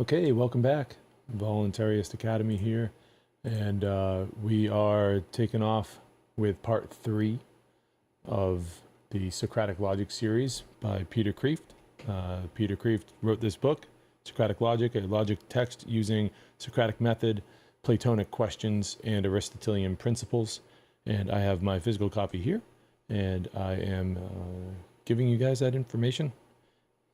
Okay, welcome back. Voluntaryist Academy here, and we are taking off with part 3 of the Socratic Logic series by Peter Kreeft. Peter Kreeft wrote this book, Socratic Logic, a logic text using Socratic method, Platonic questions, and Aristotelian principles. And I have my physical copy here, and I am giving you guys that information,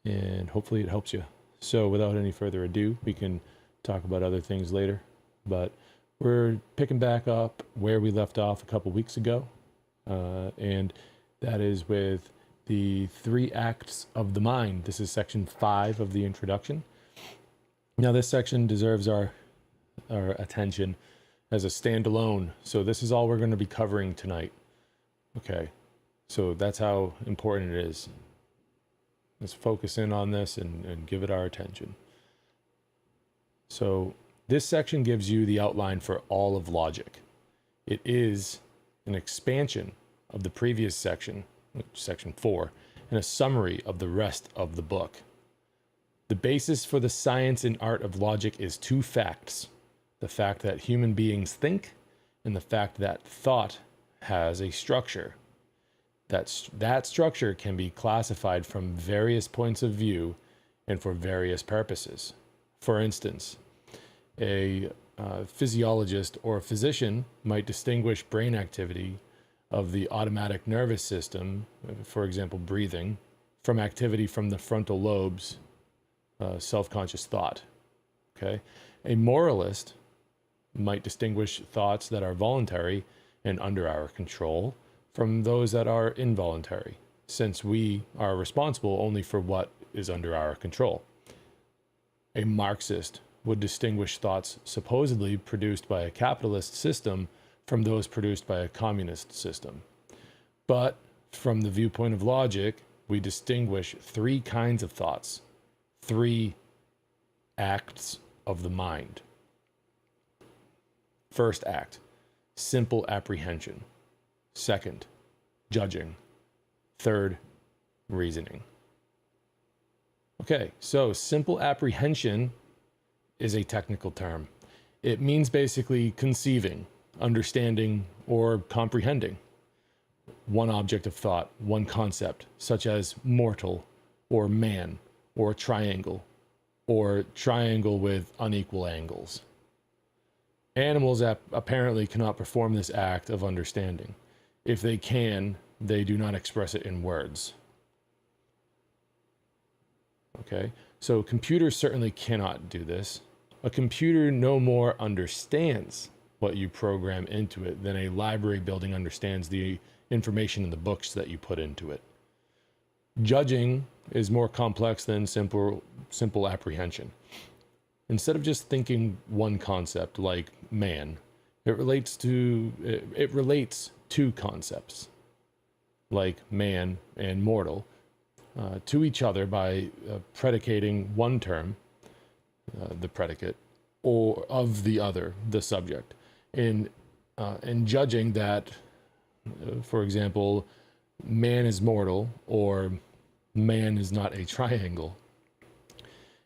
and hopefully it helps you. So without any further ado, we can talk about other things later. But we're picking back up where we left off a couple weeks ago. And that is with the 3 acts of the mind. This is section 5 of the introduction. Now this section deserves our attention as a standalone. So this is all we're going to be covering tonight. Okay, so that's how important it is. Let's focus in on this and give it our attention. So this section gives you the outline for all of logic. It is an expansion of the previous section, section 4, and a summary of the rest of the book. The basis for the science and art of logic is 2 facts: the fact that human beings think, and the fact that thought has a structure. That structure can be classified from various points of view and for various purposes. For instance, a physiologist or a physician might distinguish brain activity of the automatic nervous system, for example, breathing, from activity from the frontal lobes, self-conscious thought. Okay? A moralist might distinguish thoughts that are voluntary and under our control from those that are involuntary, since we are responsible only for what is under our control. A Marxist would distinguish thoughts supposedly produced by a capitalist system from those produced by a communist system. But from the viewpoint of logic, we distinguish 3 kinds of thoughts, 3 acts of the mind. First act, simple apprehension. Second, judging. Third, reasoning. Okay, so simple apprehension is a technical term. It means basically conceiving, understanding, or comprehending one object of thought, one concept, such as mortal, or man, or triangle with unequal angles. Animals apparently cannot perform this act of understanding. If they can, they do not express it in words. Okay, so computers certainly cannot do this. A computer no more understands what you program into it than a library building understands the information in the books that you put into it. Judging is more complex than simple apprehension. Instead of just thinking one concept like man, it relates 2 concepts like man and mortal to each other by predicating one term, the predicate, or of the other, the subject, and judging that, for example, man is mortal or man is not a triangle.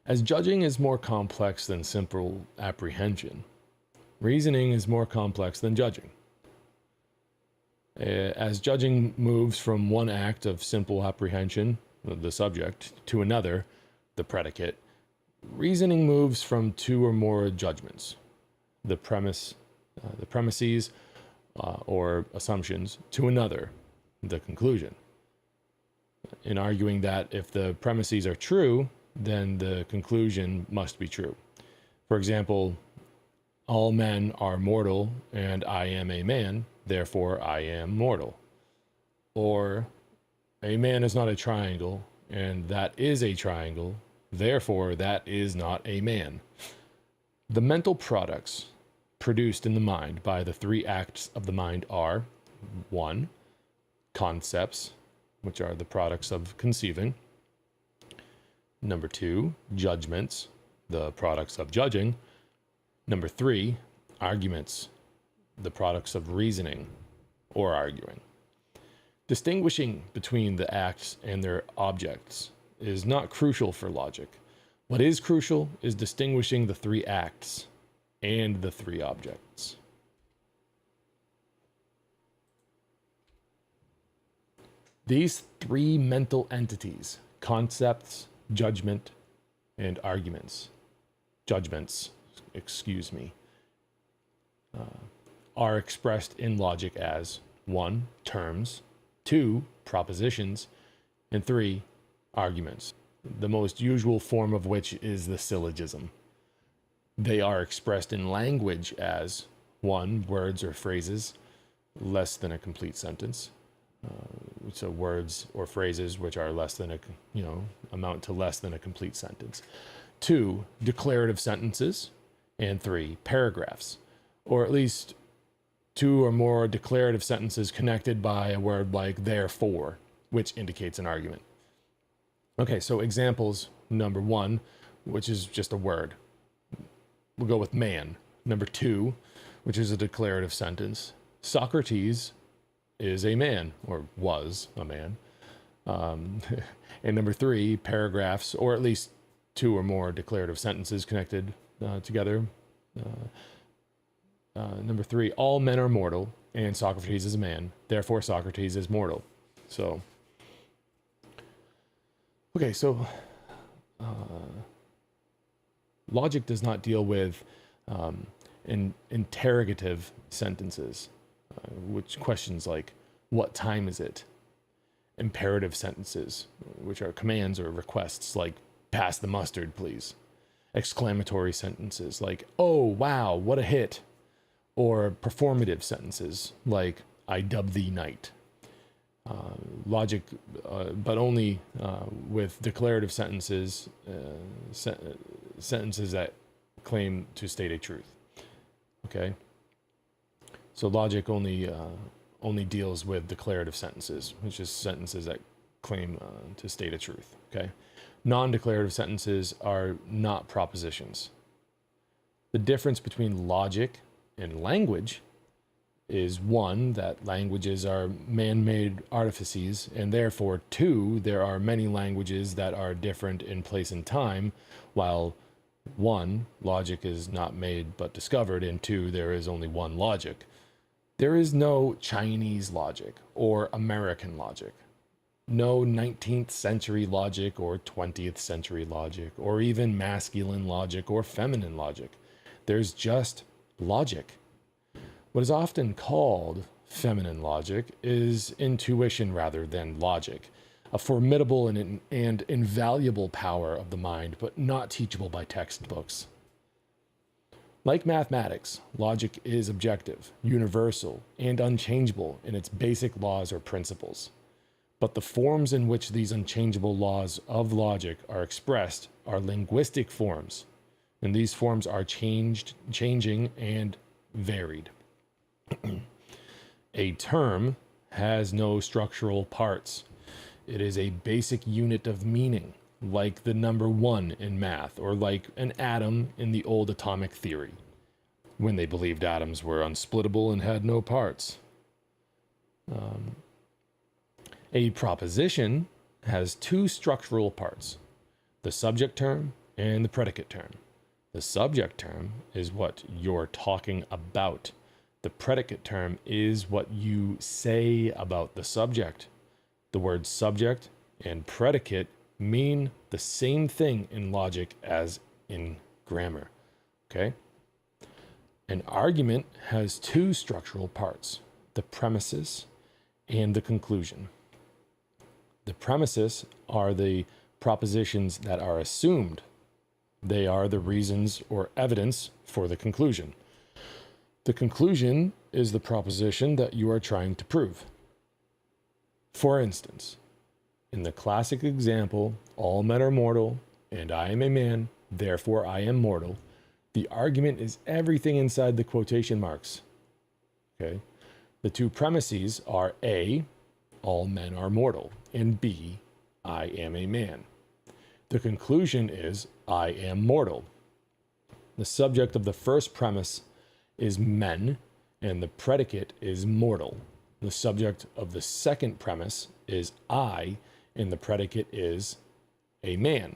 As judging is more complex than simple apprehension, reasoning is more complex than judging. As judging moves from one act of simple apprehension, the subject, to another, the predicate, reasoning moves from 2 or more judgments, the premises or assumptions, to another, the conclusion. In arguing that if the premises are true, then the conclusion must be true. For example, all men are mortal and I am a man, therefore I am mortal. Or a man is not a triangle and that is a triangle, therefore that is not a man. The mental products produced in the mind by the 3 acts of the mind are: 1, concepts, which are the products of conceiving. Number 2, judgments, the products of judging. Number 3, arguments, the products of reasoning or arguing. Distinguishing between the acts and their objects is not crucial for logic. What is crucial is distinguishing the three acts and the three objects. These three mental entities, concepts, judgments, are expressed in logic as 1, terms, 2, propositions, and 3, arguments, the most usual form of which is the syllogism. They are expressed in language as 1, words or phrases less than a complete sentence. So words or phrases which are less than amount to less than a complete sentence. 2, declarative sentences. And 3, paragraphs, or at least 2 or more declarative sentences connected by a word like therefore, which indicates an argument. Okay, so examples, number 1, which is just a word. We'll go with man. Number 2, which is a declarative sentence. Socrates is a man, or was a man. And number 3, paragraphs, or at least 2 or more declarative sentences connected together. Number 3, all men are mortal, and Socrates is a man, therefore Socrates is mortal. So, okay, so logic does not deal with interrogative sentences, which questions like, what time is it? Imperative sentences, which are commands or requests like, pass the mustard, please. Exclamatory sentences like, oh, wow, what a hit. Or performative sentences like, I dub thee knight. Logic, but only with declarative sentences, sentences that claim to state a truth. Okay? So logic only deals with declarative sentences, which is sentences that claim to state a truth. Okay? Non-declarative sentences are not propositions. The difference between logic and language is 1, that languages are man-made artifices, and therefore 2, there are many languages that are different in place and time, while 1, logic is not made but discovered, and 2, there is only one logic. There is no Chinese logic or American logic. No 19th century logic or 20th century logic, or even masculine logic or feminine logic. There's just logic. What is often called feminine logic is intuition rather than logic, a formidable and invaluable power of the mind, but not teachable by textbooks. Like mathematics, logic is objective, universal, and unchangeable in its basic laws or principles. But the forms in which these unchangeable laws of logic are expressed are linguistic forms, and these forms are changing, and varied. A term has no structural parts. It is a basic unit of meaning, like the number 1 in math, or like an atom in the old atomic theory, when they believed atoms were unsplittable and had no parts. A proposition has 2 structural parts, the subject term and the predicate term. The subject term is what you're talking about. The predicate term is what you say about the subject. The words subject and predicate mean the same thing in logic as in grammar. Okay? An argument has 2 structural parts, the premises and the conclusion. The premises are the propositions that are assumed. They are the reasons or evidence for the conclusion. The conclusion is the proposition that you are trying to prove. For instance, in the classic example, all men are mortal, and I am a man, therefore I am mortal, the argument is everything inside the quotation marks. Okay? The 2 premises are A, all men are mortal, and B, I am a man. The conclusion is, I am mortal. The subject of the first premise is men, and the predicate is mortal. The subject of the second premise is I, and the predicate is a man.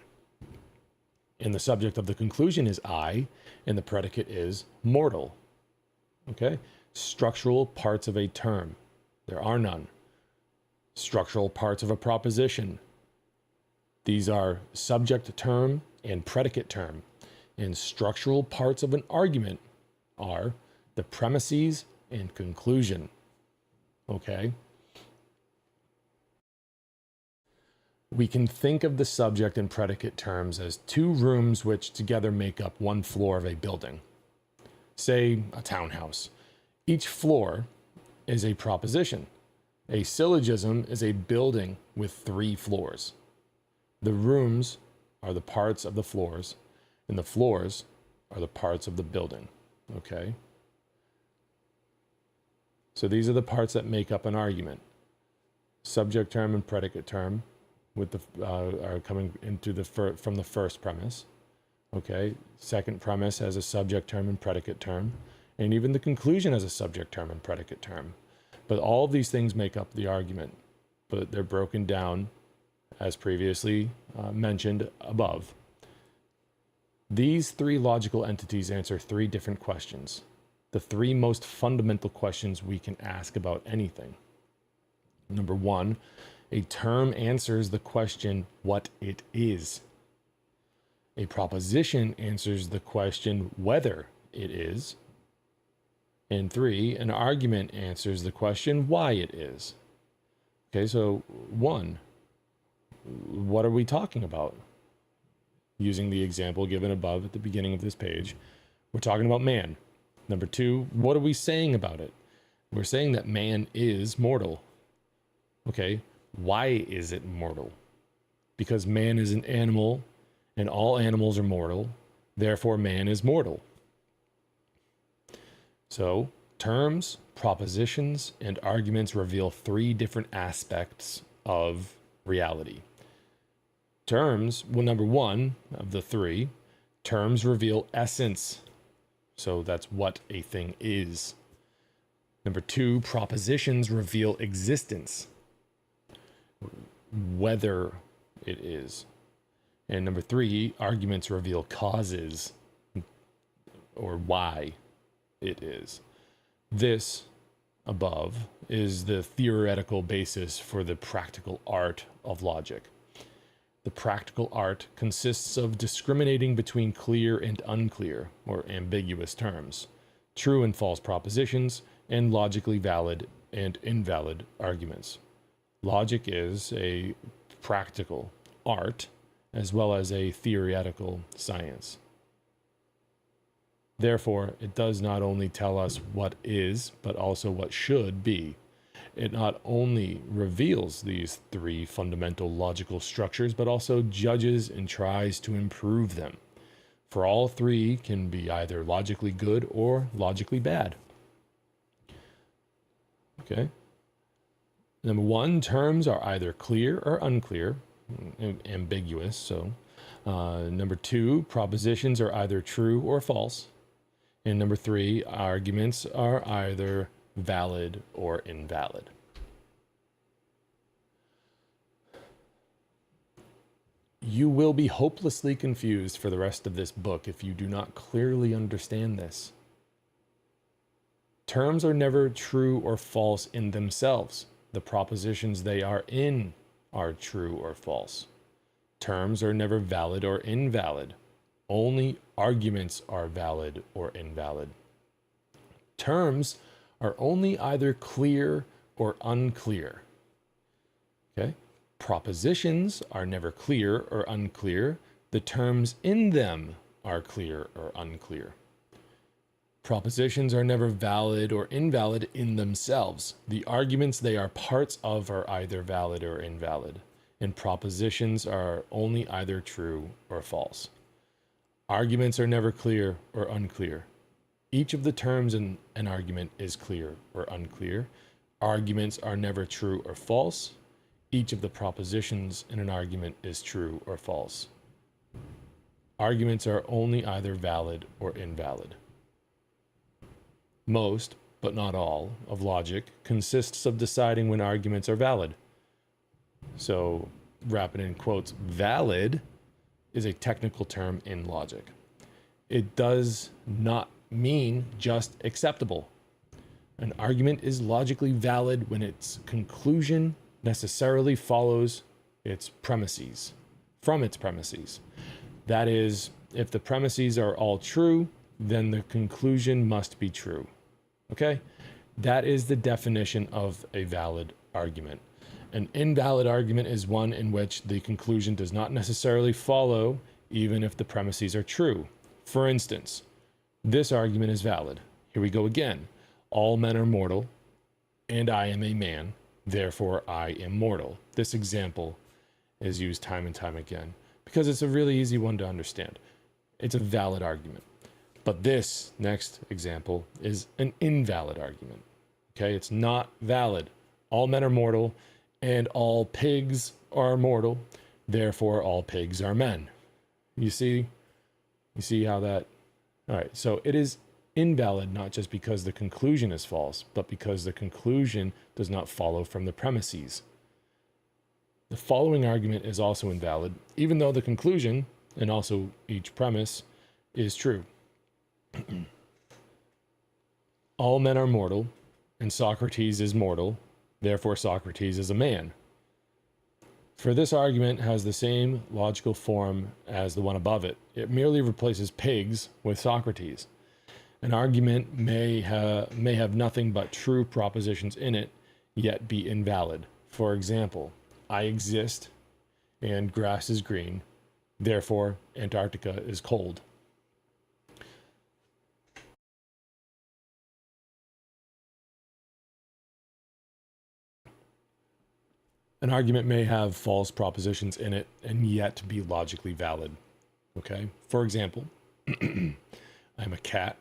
And the subject of the conclusion is I, and the predicate is mortal. Okay? Structural parts of a term. There are none. Structural parts of a proposition. These are subject term and predicate term. And structural parts of an argument are the premises and conclusion. Okay? We can think of the subject and predicate terms as two rooms which together make up one floor of a building. Say a townhouse. Each floor is a proposition. A syllogism is a building with 3 floors. The rooms are the parts of the floors, and the floors are the parts of the building. Okay? So these are the parts that make up an argument. Subject term and predicate term with the are coming into the from the first premise. Okay? Second premise has a subject term and predicate term, and even the conclusion has a subject term and predicate term. But all of these things make up the argument, but they're broken down as previously mentioned above. These 3 logical entities answer 3 different questions, the 3 most fundamental questions we can ask about anything. Number 1, a term answers the question what it is. A proposition answers the question whether it is. And 3, an argument answers the question why it is. Okay, so 1, what are we talking about? Using the example given above at the beginning of this page, we're talking about man. Number 2, what are we saying about it? We're saying that man is mortal. Okay, why is it mortal? Because man is an animal, and all animals are mortal, therefore man is mortal. So, terms, propositions, and arguments reveal 3 different aspects of reality. Terms, well, number 1 of the 3, terms reveal essence. So that's what a thing is. Number 2, propositions reveal existence, whether it is. And number 3, arguments reveal causes, or why it is. This above is the theoretical basis for the practical art of logic. The practical art consists of discriminating between clear and unclear, or ambiguous terms, true and false propositions, and logically valid and invalid arguments. Logic is a practical art as well as a theoretical science. Therefore, it does not only tell us what is, but also what should be. It not only reveals these 3 fundamental logical structures, but also judges and tries to improve them. For all 3 can be either logically good or logically bad. Okay? Number 1, terms are either clear or unclear, ambiguous. So, number 2, propositions are either true or false. And number 3, arguments are either valid or invalid. You will be hopelessly confused for the rest of this book if you do not clearly understand this. Terms are never true or false in themselves. The propositions they are in are true or false. Terms are never valid or invalid. Only arguments are valid or invalid. Terms are only either clear or unclear. Okay? Propositions are never clear or unclear. The terms in them are clear or unclear. Propositions are never valid or invalid in themselves. The arguments they are parts of are either valid or invalid. And propositions are only either true or false. Arguments are never clear or unclear. Each of the terms in an argument is clear or unclear. Arguments are never true or false. Each of the propositions in an argument is true or false. Arguments are only either valid or invalid. Most, but not all, of logic consists of deciding when arguments are valid. So, wrap it in quotes, valid is a technical term in logic. It does not mean just acceptable. An argument is logically valid when its conclusion necessarily follows its premises, from its premises. That is, if the premises are all true, then the conclusion must be true. Okay? That is the definition of a valid argument. An invalid argument is one in which the conclusion does not necessarily follow, even if the premises are true. For instance, this argument is valid. Here we go again. All men are mortal, and I am a man, therefore I am mortal. This example is used time and time again because it's a really easy one to understand. It's a valid argument. But this next example is an invalid argument. Okay, it's not valid. All men are mortal, and all pigs are mortal, therefore all pigs are men. You see how that... All right, so it is invalid not just because the conclusion is false, but because the conclusion does not follow from the premises. The following argument is also invalid, even though the conclusion, and also each premise, is true. All men are mortal, and Socrates is mortal, therefore Socrates is a man. For this argument has the same logical form as the one above it. It merely replaces pigs with Socrates. An argument may have nothing but true propositions in it, yet be invalid. For example, I exist, and grass is green, therefore Antarctica is cold. An argument may have false propositions in it and yet be logically valid. Okay? For example, I'm a cat,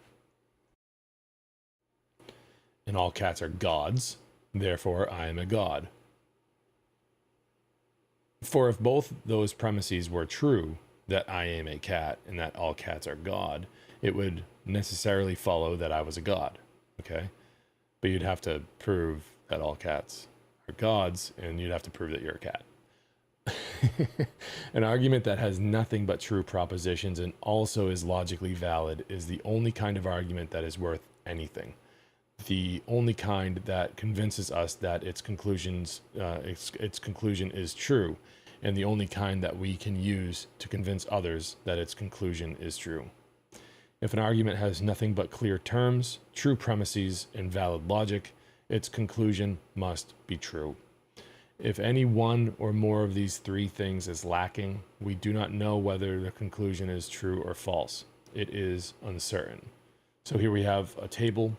and all cats are gods, therefore I am a god. For if both those premises were true, that I am a cat and that all cats are god, it would necessarily follow that I was a god. Okay? But you'd have to prove that all cats are gods, and you'd have to prove that you're a cat. An argument that has nothing but true propositions and also is logically valid is the only kind of argument that is worth anything. The only kind that convinces us that its conclusion is true, and the only kind that we can use to convince others that its conclusion is true. If an argument has nothing but clear terms, true premises, and valid logic, its conclusion must be true. If any one or more of these three things is lacking, we do not know whether the conclusion is true or false. It is uncertain. So here we have a table.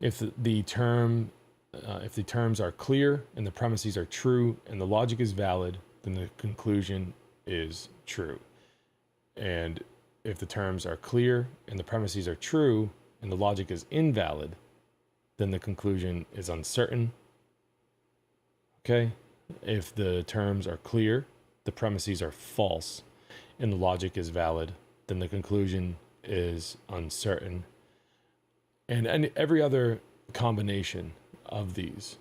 If the terms are clear and the premises are true and the logic is valid, then the conclusion is true. And if the terms are clear and the premises are true and the logic is invalid, then the conclusion is uncertain. Okay? If the terms are clear, the premises are false, and the logic is valid, then the conclusion is uncertain. And every other combination of these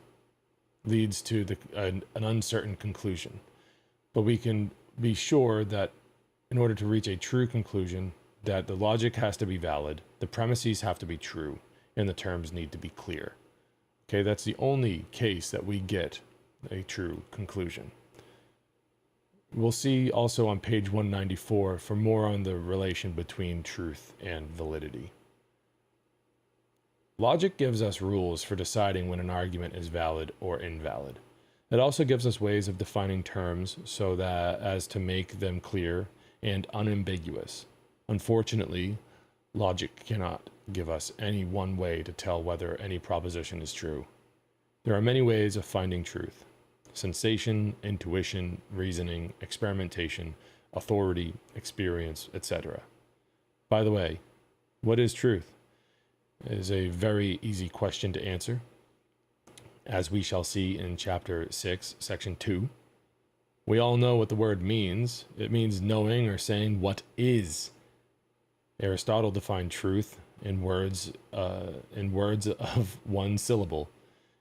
leads to an uncertain conclusion. But we can be sure that in order to reach a true conclusion, that the logic has to be valid, the premises have to be true, and the terms need to be clear. Okay, that's the only case that we get a true conclusion. We'll see also on page 194 for more on the relation between truth and validity. Logic gives us rules for deciding when an argument is valid or invalid. It also gives us ways of defining terms so that as to make them clear and unambiguous. Unfortunately, logic cannot give us any one way to tell whether any proposition is true. There are many ways of finding truth: sensation, intuition, reasoning, experimentation, authority, experience, etc. By the way, what is truth? It is a very easy question to answer, as we shall see in chapter 6, section 2. We all know what the word means. It means knowing or saying what is. Aristotle defined truth in words of one syllable.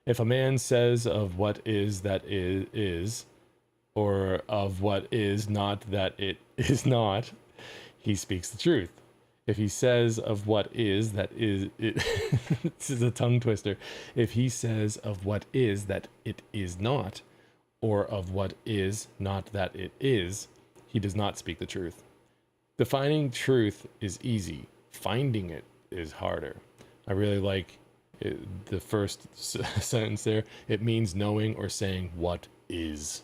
If a man says of what is that is, or of what is not that it is not, he speaks the truth. If he says of what is that is it this is a tongue twister. If he says of what is that it is not, or of what is not that it is, he does not speak the truth. Defining truth is easy. Finding it is harder. I really like the first sentence there. It means knowing or saying what is.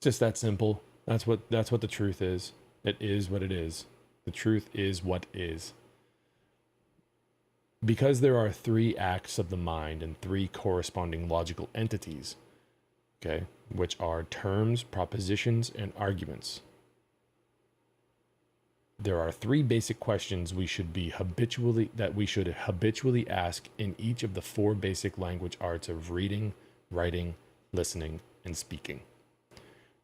Just that simple. That's what the truth is. It is what it is. The truth is what is. Because there are three acts of the mind and three corresponding logical entities, okay, which are terms, propositions, and arguments. There are three basic questions we should habitually ask in each of the four basic language arts of reading, writing, listening, and speaking.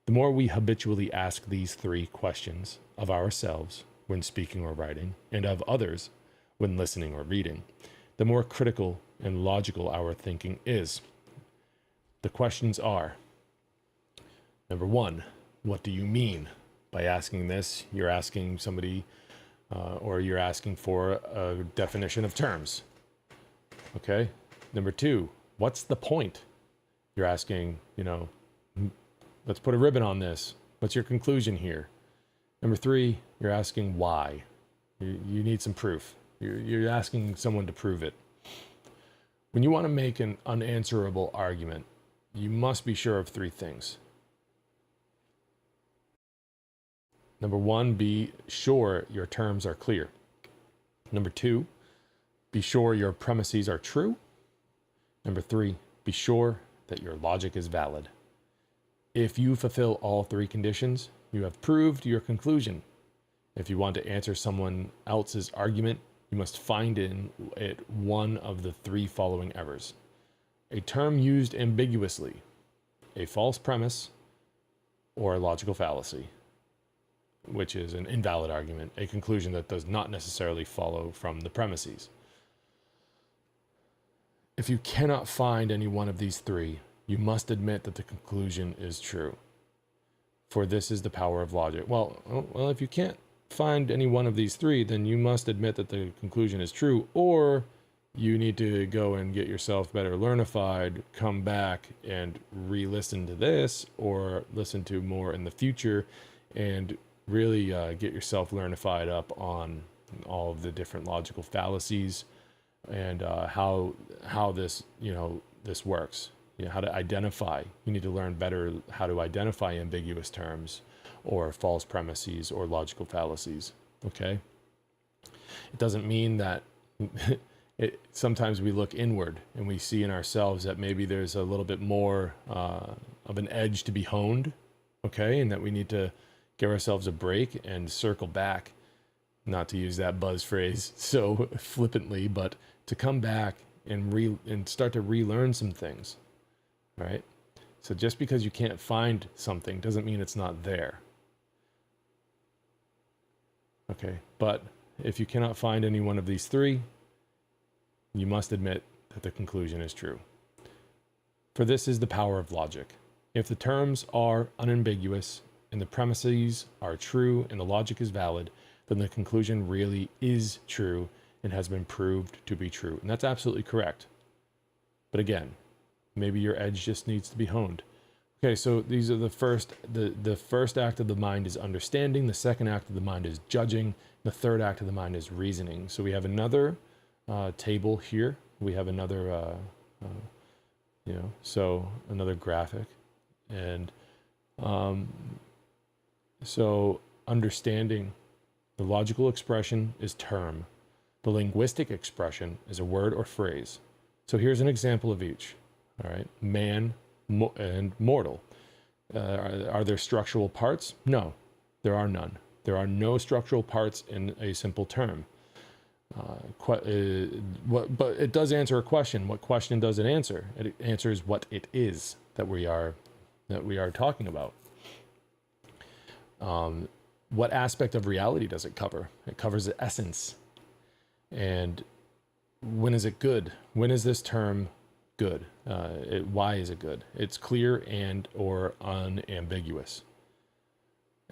The more we habitually ask these three questions of ourselves when speaking or writing, and of others when listening or reading, the more critical and logical our thinking is. The questions are: number one, what do you mean? By asking this, you're asking somebody, or you're asking for a definition of terms. Okay. Number two, what's the point? You're asking, let's put a ribbon on this. What's your conclusion here? Number three, you're asking why. You need some proof. You're asking someone to prove it. When you want to make an unanswerable argument, you must be sure of three things. Number one, be sure your terms are clear. Number two, be sure your premises are true. Number three, be sure that your logic is valid. If you fulfill all three conditions, you have proved your conclusion. If you want to answer someone else's argument, you must find in it one of the three following errors: a term used ambiguously, a false premise, or a logical fallacy, which is an invalid argument, a conclusion that does not necessarily follow from the premises. If you cannot find any one of these three, you must admit that the conclusion is true. For this is the power of logic. Well, if you can't find any one of these three, then you must admit that the conclusion is true, or you need to go and get yourself better learnified, come back and re-listen to this, or listen to more in the future, and really get yourself learnified up on all of the different logical fallacies and how this this works. How to identify. You need to learn better how to identify ambiguous terms or false premises or logical fallacies. Okay. It doesn't mean that sometimes we look inward and we see in ourselves that maybe there's a little bit more of an edge to be honed. Okay. And that we need to give ourselves a break and circle back, not to use that buzz phrase so flippantly, but to come back and start to relearn some things, right? So just because you can't find something doesn't mean it's not there. Okay, but if you cannot find any one of these three, you must admit that the conclusion is true. For this is the power of logic. If the terms are unambiguous, and the premises are true and the logic is valid, then the conclusion really is true and has been proved to be true. And that's absolutely correct. But again, maybe your edge just needs to be honed. Okay, so these are the first act of the mind is understanding, the second act of the mind is judging, the third act of the mind is reasoning. So we have another table here. We have another, so another graphic. And so understanding, the logical expression is term. The linguistic expression is a word or phrase. So here's an example of each. All right, man and mortal. Are there structural parts? No, there are none. There are no structural parts in a simple term. But it does answer a question. What question does it answer? It answers what it is that we are talking about. What aspect of reality does it cover? It covers the essence. And when is it good? When is this term good? Why is it good? It's clear and or unambiguous.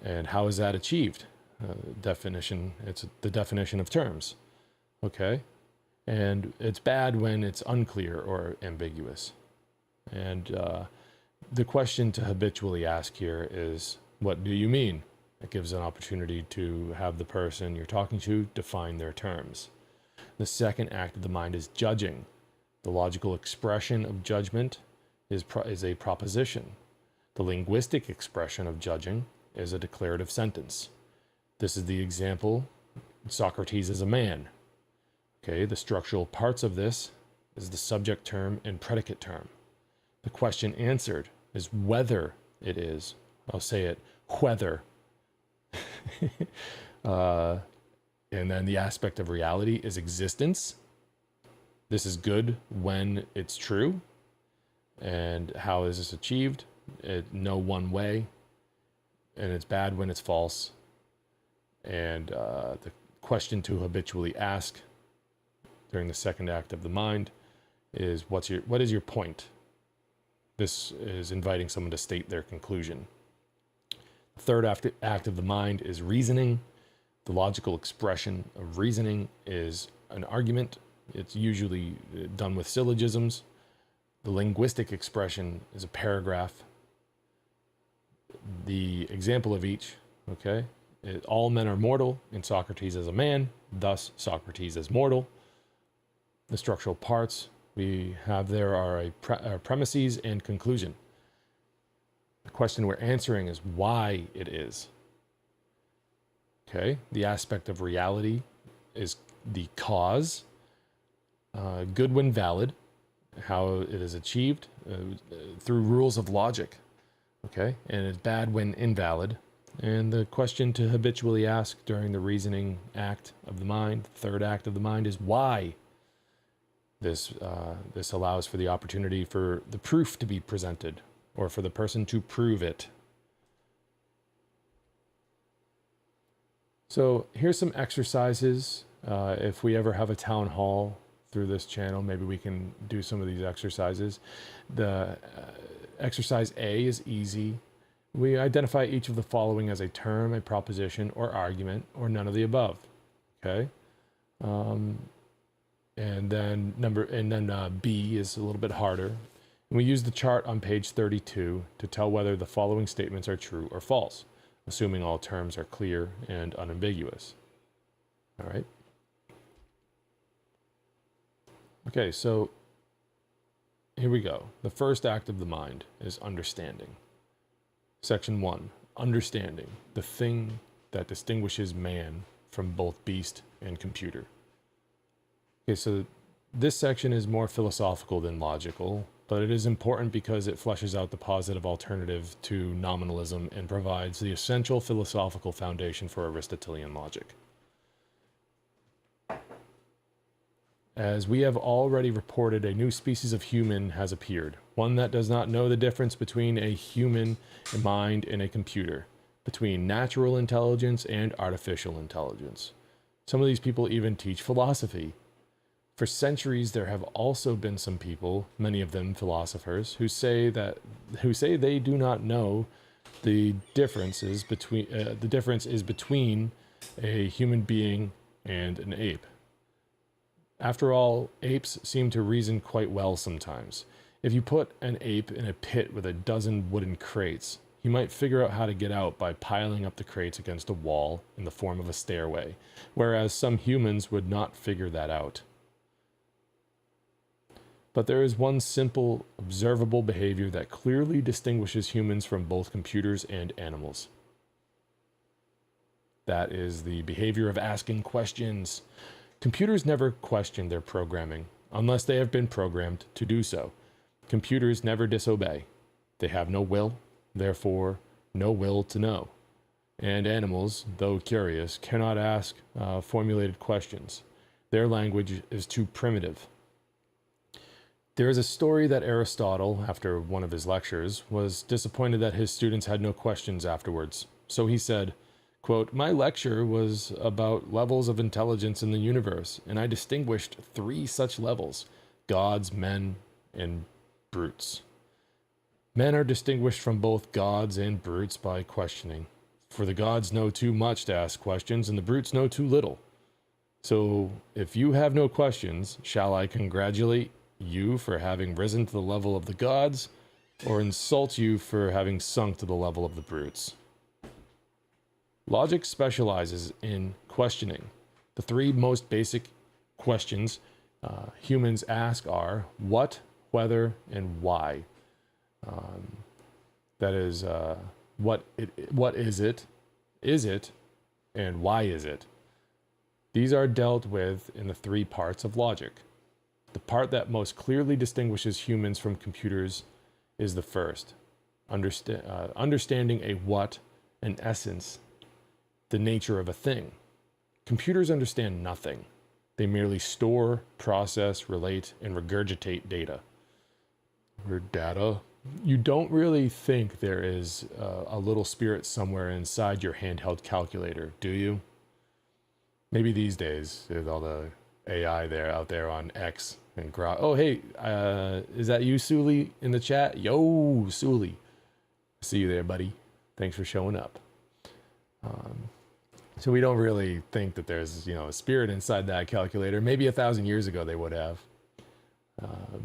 And how is that achieved? Definition, it's the definition of terms. Okay? And it's bad when it's unclear or ambiguous. And the question to habitually ask here is, what do you mean? It gives an opportunity to have the person you're talking to define their terms. The second act of the mind is judging. The logical expression of judgment is a proposition. The linguistic expression of judging is a declarative sentence. This is the example, Socrates is a man. Okay, the structural parts of this is the subject term and predicate term. The question answered is whether it is. I'll say it, whether. And then the aspect of reality is existence. This is good when it's true. And how is this achieved? No one way. And it's bad when it's false. And the question to habitually ask during the second act of the mind is, what is your point? This is inviting someone to state their conclusion. The third act of the mind is reasoning. The logical expression of reasoning is an argument. It's usually done with syllogisms. The linguistic expression is a paragraph. The example of each, okay? All men are mortal, and Socrates is a man, thus Socrates is mortal. The structural parts we have there are premises and conclusion. The question we're answering is why it is. Okay, the aspect of reality is the cause. Good when valid, how it is achieved through rules of logic. Okay, and it's bad when invalid. And the question to habitually ask during the reasoning act of the mind, the third act of the mind, is why. This allows for the opportunity for the proof to be presented, or for the person to prove it. So here's some exercises. If we ever have a town hall through this channel, maybe we can do some of these exercises. The exercise A is easy. We identify each of the following as a term, a proposition, or argument, or none of the above. Okay. And then B is a little bit harder. And we use the chart on page 32 to tell whether the following statements are true or false, assuming all terms are clear and unambiguous. All right. Okay, so here we go. The first act of the mind is understanding. Section 1, understanding, the thing that distinguishes man from both beast and computer. Okay, so this section is more philosophical than logical, but it is important because it fleshes out the positive alternative to nominalism and provides the essential philosophical foundation for Aristotelian logic. As we have already reported, a new species of human has appeared, one that does not know the difference between a human mind and a computer, between natural intelligence and artificial intelligence. Some of these people even teach philosophy. For centuries, there have also been some people, many of them philosophers, who say they do not know the difference is between a human being and an ape. After all, apes seem to reason quite well sometimes. If you put an ape in a pit with a dozen wooden crates, he might figure out how to get out by piling up the crates against a wall in the form of a stairway, whereas some humans would not figure that out. But there is one simple, observable behavior that clearly distinguishes humans from both computers and animals. That is the behavior of asking questions. Computers never question their programming, unless they have been programmed to do so. Computers never disobey. They have no will, therefore no will to know. And animals, though curious, cannot ask formulated questions. Their language is too primitive. There is a story that Aristotle, after one of his lectures, was disappointed that his students had no questions afterwards. So he said, quote, "My lecture was about levels of intelligence in the universe, and I distinguished 3 such levels: gods, men, and brutes. Men are distinguished from both gods and brutes by questioning. For the gods know too much to ask questions, and the brutes know too little. So, if you have no questions, shall I congratulate you for having risen to the level of the gods, or insult you for having sunk to the level of the brutes? Logic specializes in questioning. The three most basic questions humans ask are what, whether, and why. That is, what is it, and why is it? These are dealt with in the three parts of logic. The part that most clearly distinguishes humans from computers is the first, understanding a what, an essence, the nature of a thing. Computers understand nothing. They merely store, process, relate, and regurgitate data. Or data. You don't really think there is a little spirit somewhere inside your handheld calculator, do you? Maybe these days, with all the AI out there on X and Grok. Oh, hey, is that you, Suli, in the chat? Yo, Suli. See you there, buddy. Thanks for showing up. So we don't really think that there's, a spirit inside that calculator. Maybe 1,000 years ago they would have.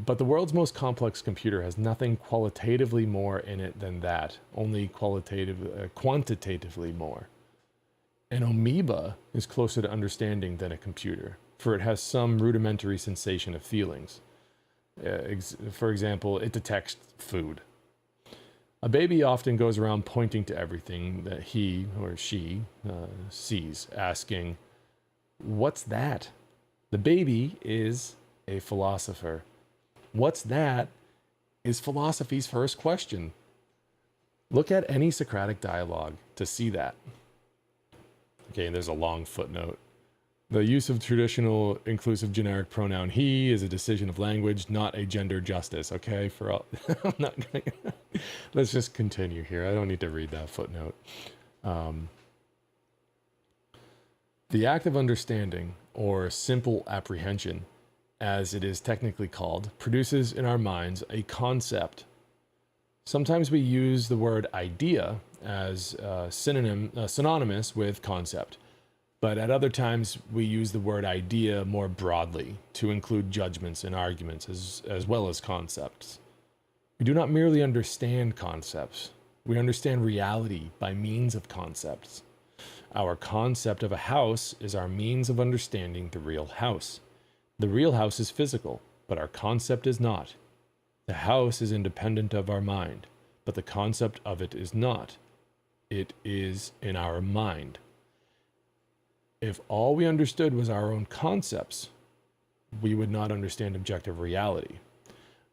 But the world's most complex computer has nothing qualitatively more in it than that, only quantitatively more. An amoeba is closer to understanding than a computer, for it has some rudimentary sensation of feelings. For example, it detects food. A baby often goes around pointing to everything that he or she sees, asking, "What's that?" The baby is a philosopher. What's that is philosophy's first question. Look at any Socratic dialogue to see that. Okay, and there's a long footnote. The use of traditional inclusive generic pronoun he is a decision of language, not a gender justice. Okay, for all, I'm not going. Let's just continue here. I don't need to read that footnote. The act of understanding, or simple apprehension, as it is technically called, produces in our minds a concept. Sometimes we use the word idea as synonymous with concept, but at other times we use the word idea more broadly to include judgments and arguments as well as concepts. We do not merely understand concepts, we understand reality by means of concepts. Our concept of a house is our means of understanding the real house. The real house is physical, but our concept is not. The house is independent of our mind, but the concept of it is not. It is in our mind. If all we understood was our own concepts, we would not understand objective reality.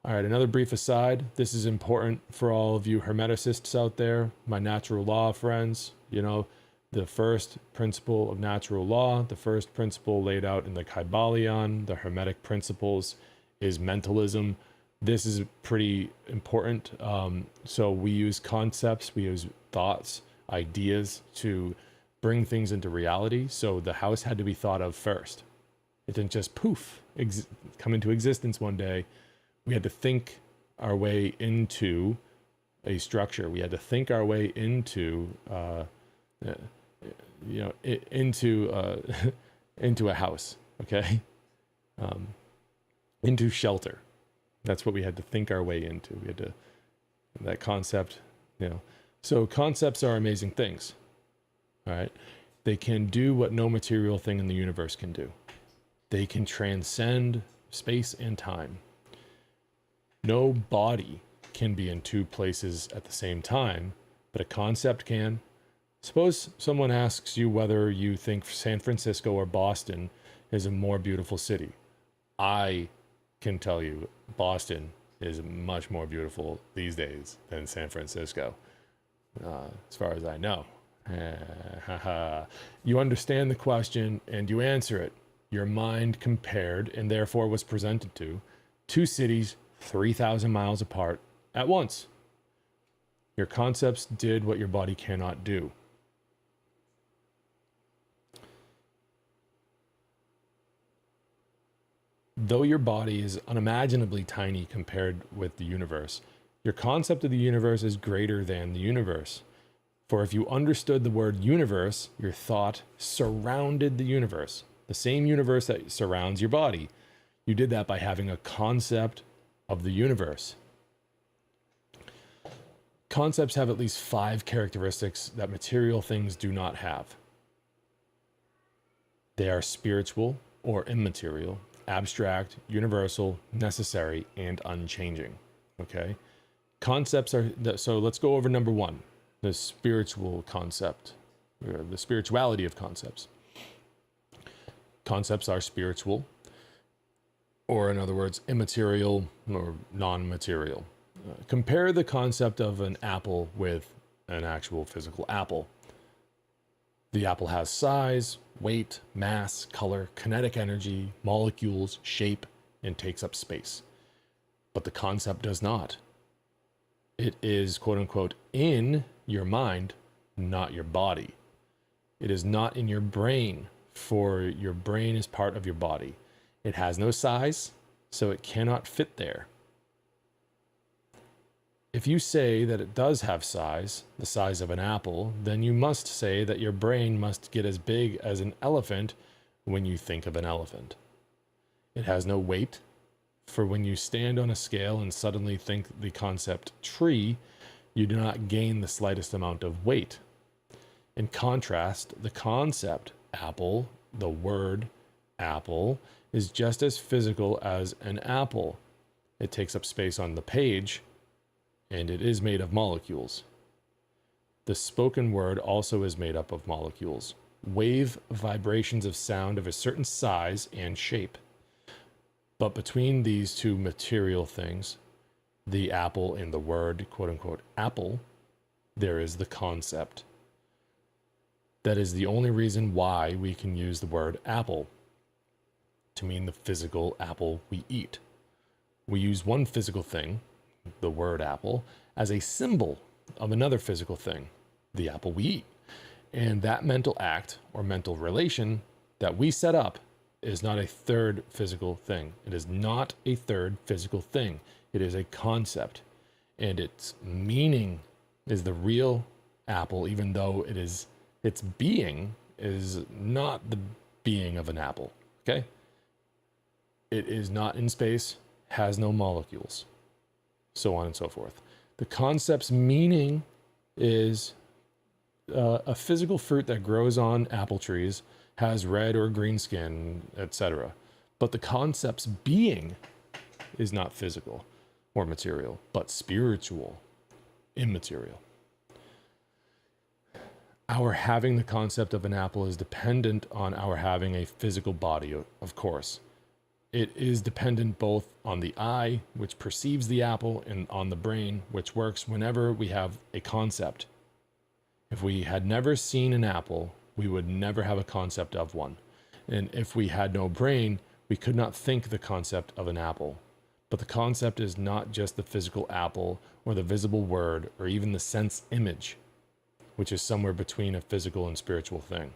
All right, another brief aside. This is important for all of you Hermeticists out there, my natural law friends. The first principle of natural law, the first principle laid out in the Kybalion, the Hermetic principles, is mentalism. This is pretty important. So we use concepts, we use thoughts, ideas to bring things into reality. So the house had to be thought of first. It didn't just poof, come into existence one day. We had to think our way into a structure. We had to think our way into, into a house. Okay, into shelter. That's what we had to think our way into. We had to, that concept, So concepts are amazing things. All right. They can do what no material thing in the universe can do. They can transcend space and time. No body can be in two places at the same time, but a concept can. Suppose someone asks you whether you think San Francisco or Boston is a more beautiful city. I can tell you Boston is much more beautiful these days than San Francisco, as far as I know. You understand the question and you answer it. Your mind compared and therefore was presented to two cities 3,000 miles apart at once. Your concepts did what your body cannot do. Though your body is unimaginably tiny compared with the universe, your concept of the universe is greater than the universe. For if you understood the word universe, your thought surrounded the universe, the same universe that surrounds your body. You did that by having a concept of the universe. Concepts have at least 5 characteristics that material things do not have. They are spiritual or immaterial, abstract, universal, necessary, and unchanging. Okay? Concepts are, so let's go over number 1, the spiritual concept, or the spirituality of concepts. Concepts are spiritual, or in other words, immaterial or non-material. Compare the concept of an apple with an actual physical apple. The apple has size, weight, mass, color, kinetic energy, molecules, shape, and takes up space. But the concept does not. It is, quote unquote, in your mind, not your body. It is not in your brain, for your brain is part of your body. It has no size, so it cannot fit there. If you say that it does have size, the size of an apple, then you must say that your brain must get as big as an elephant when you think of an elephant. It has no weight, for when you stand on a scale and suddenly think the concept tree, you do not gain the slightest amount of weight. In contrast, the concept apple, the word apple, is just as physical as an apple. It takes up space on the page, and it is made of molecules. The spoken word also is made up of molecules, wave vibrations of sound of a certain size and shape. But between these two material things, the apple and the word, quote unquote, apple, there is the concept. That is the only reason why we can use the word apple to mean the physical apple we eat. We use one physical thing, the word apple, as a symbol of another physical thing, the apple we eat. And that mental act or mental relation that we set up is not a third physical thing. It is not a third physical thing. It is a concept. And its meaning is the real apple, even though its being is not the being of an apple. Okay? It is not in space, has no molecules, so on and so forth. The concept's meaning is a physical fruit that grows on apple trees, has red or green skin, etc. But the concept's being is not physical or material, but spiritual, immaterial. Our having the concept of an apple is dependent on our having a physical body, of course. It is dependent both on the eye, which perceives the apple, and on the brain, which works whenever we have a concept. If we had never seen an apple, we would never have a concept of one. And if we had no brain, we could not think the concept of an apple. But the concept is not just the physical apple, or the visible word, or even the sense image, which is somewhere between a physical and spiritual thing.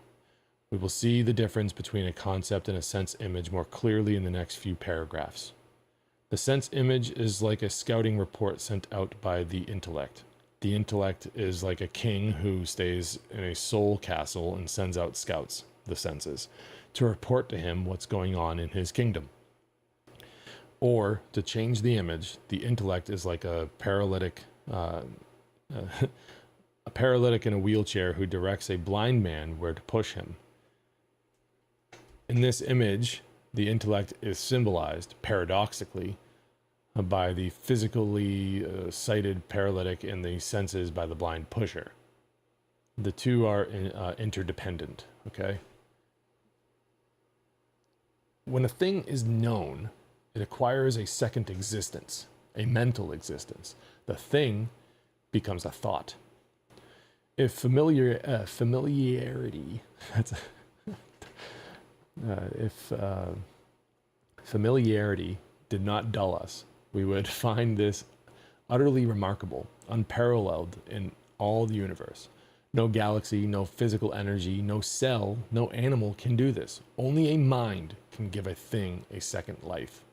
We will see the difference between a concept and a sense image more clearly in the next few paragraphs. The sense image is like a scouting report sent out by the intellect. The intellect is like a king who stays in a soul castle and sends out scouts, the senses, to report to him what's going on in his kingdom. Or, to change the image, the intellect is like a paralytic in a wheelchair who directs a blind man where to push him. In this image, the intellect is symbolized, paradoxically, by the physically sighted paralytic and the senses by the blind pusher. The two are interdependent, okay? When a thing is known, it acquires a second existence, a mental existence. The thing becomes a thought. If familiarity, if familiarity did not dull us, we would find this utterly remarkable, unparalleled in all the universe. No galaxy, no physical energy, no cell, no animal can do this. Only a mind can give a thing a second life.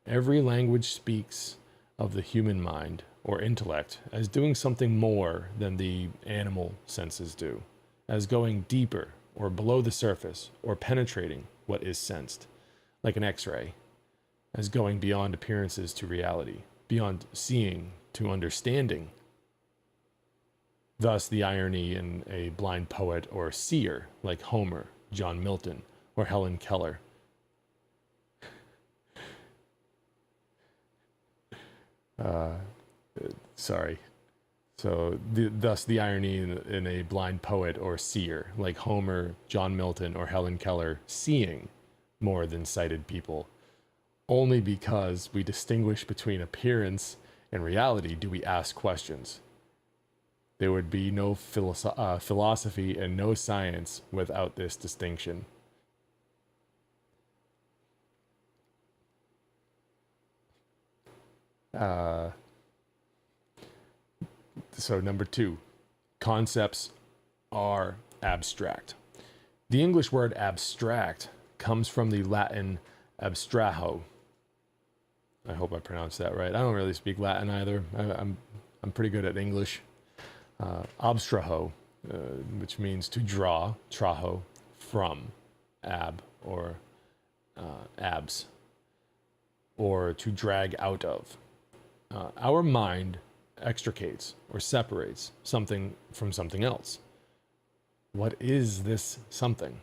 Every language speaks of the human mind or intellect as doing something more than the animal senses do, as going deeper or below the surface or penetrating what is sensed, like an X-ray, as going beyond appearances to reality, beyond seeing to understanding. Thus, the irony in a blind poet or seer like Homer, John Milton, or Helen Keller. Sorry. So, thus the irony in a blind poet or seer like Homer, John Milton, or Helen Keller seeing more than sighted people. Only because we distinguish between appearance and reality do we ask questions. There would be no philosophy and no science without this distinction. So number 2, concepts are abstract. The English word abstract comes from the Latin abstraho. I hope I pronounced that right. I don't really speak Latin either. I'm pretty good at English. Abstraho, which means to draw, traho, from, ab, or abs, or to drag out of. Our mind extricates or separates something from something else. What is this something?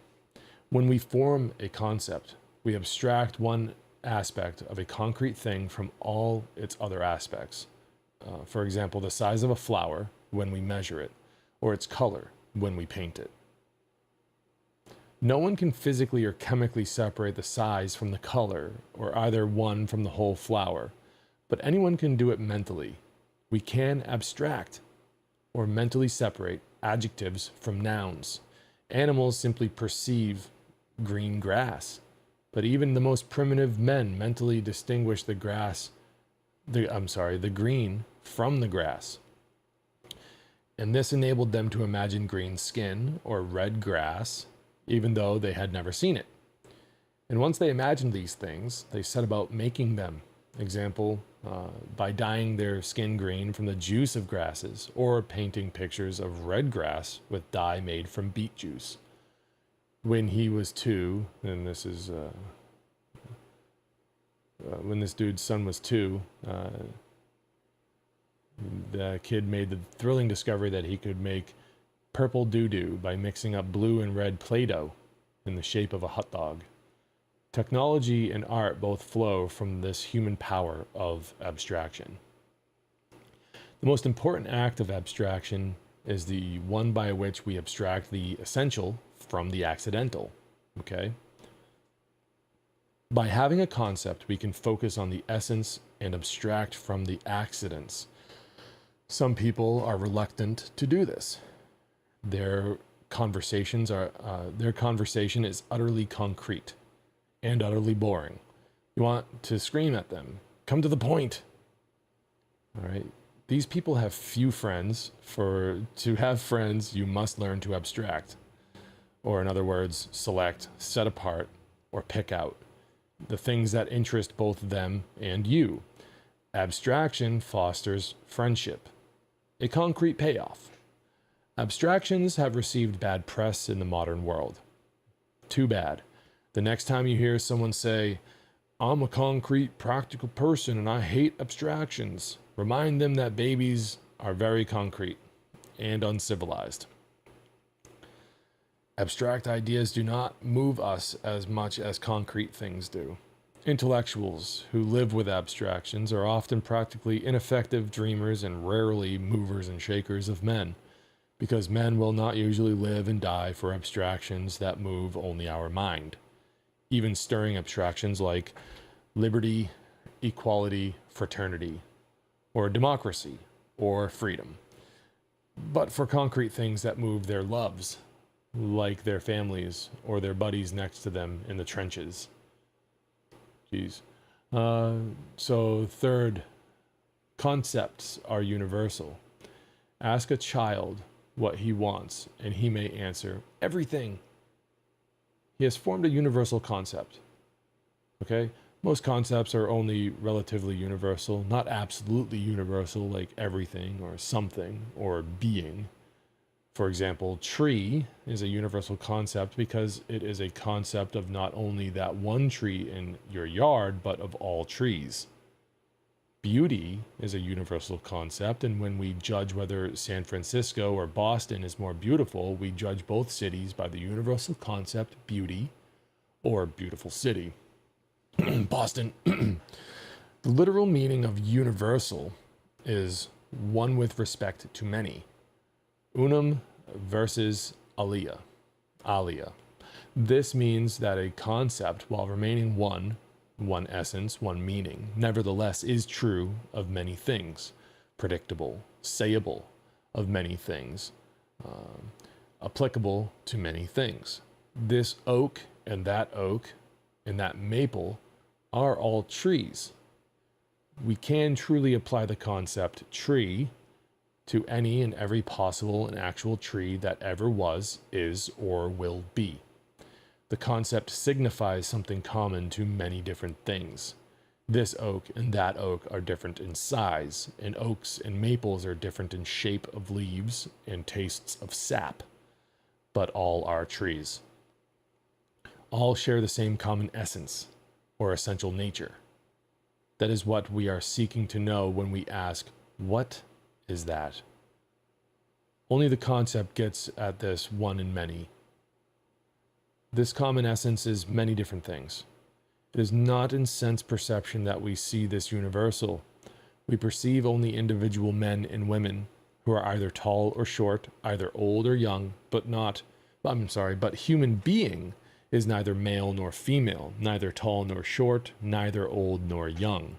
When we form a concept, we abstract one aspect of a concrete thing from all its other aspects. For example, the size of a flower when we measure it, or its color when we paint it. No one can physically or chemically separate the size from the color, or either one from the whole flower, but anyone can do it mentally. We can abstract or mentally separate adjectives from nouns. Animals simply perceive green grass, but even the most primitive men mentally distinguish the green from the grass. And this enabled them to imagine green skin or red grass, even though they had never seen it. And once they imagined these things, they set about making them. Example, by dyeing their skin green from the juice of grasses, or painting pictures of red grass with dye made from beet juice. When he was 2, and this is when this dude's son was 2, the kid made the thrilling discovery that he could make purple doo-doo by mixing up blue and red Play-Doh in the shape of a hot dog. Technology and art both flow from this human power of abstraction. The most important act of abstraction is the one by which we abstract the essential from the accidental. Okay? By having a concept, we can focus on the essence and abstract from the accidents. Some people are reluctant to do this. Their conversation is utterly concrete and utterly boring. You want to scream at them. Come to the point. All right. These people have few friends. To have friends, you must learn to abstract. Or in other words, select, set apart, or pick out the things that interest both them and you. Abstraction fosters friendship. A concrete payoff. Abstractions have received bad press in the modern world. Too bad. The next time you hear someone say, "I'm a concrete, practical person and I hate abstractions," remind them that babies are very concrete and uncivilized. Abstract ideas do not move us as much as concrete things do. Intellectuals who live with abstractions are often practically ineffective dreamers and rarely movers and shakers of men, because men will not usually live and die for abstractions that move only our mind. Even stirring abstractions like liberty, equality, fraternity, or democracy, or freedom. But for concrete things that move their loves, like their families or their buddies next to them in the trenches. Jeez. So third, concepts are universal. Ask a child what he wants, and he may answer everything. He has formed a universal concept. Okay? Most concepts are only relatively universal, not absolutely universal like everything or something or being. For example, tree is a universal concept because it is a concept of not only that one tree in your yard, but of all trees. Beauty is a universal concept, and when we judge whether San Francisco or Boston is more beautiful, we judge both cities by the universal concept beauty or beautiful city. Boston. The literal meaning of universal is one with respect to many. Unum versus alia. This means that a concept, while remaining one essence, one meaning, nevertheless is true of many things, predictable, sayable of many things, applicable to many things. This oak and that maple are all trees. We can truly apply the concept tree to any and every possible and actual tree that ever was, is, or will be. The concept signifies something common to many different things. This oak and that oak are different in size, and oaks and maples are different in shape of leaves and tastes of sap, but all are trees. All share the same common essence, or essential nature. That is what we are seeking to know when we ask, what is that? Only the concept gets at this one in many. This common essence is many different things. It is not in sense perception that we see this universal. We perceive only individual men and women who are either tall or short, either old or young, but human being is neither male nor female, neither tall nor short, neither old nor young.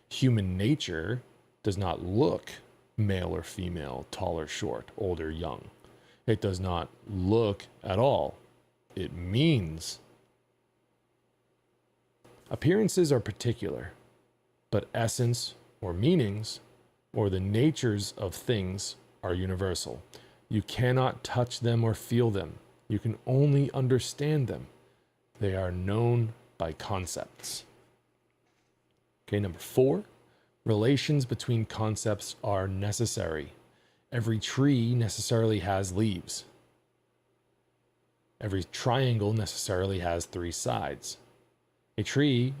Human nature does not look male or female, tall or short, old or young. It does not look at all. It means. Appearances are particular, but essence or meanings or the natures of things are universal. You cannot touch them or feel them. You can only understand them. They are known by concepts. Okay, number 4, relations between concepts are necessary. Every tree necessarily has leaves. Every triangle necessarily has 3 sides. A tree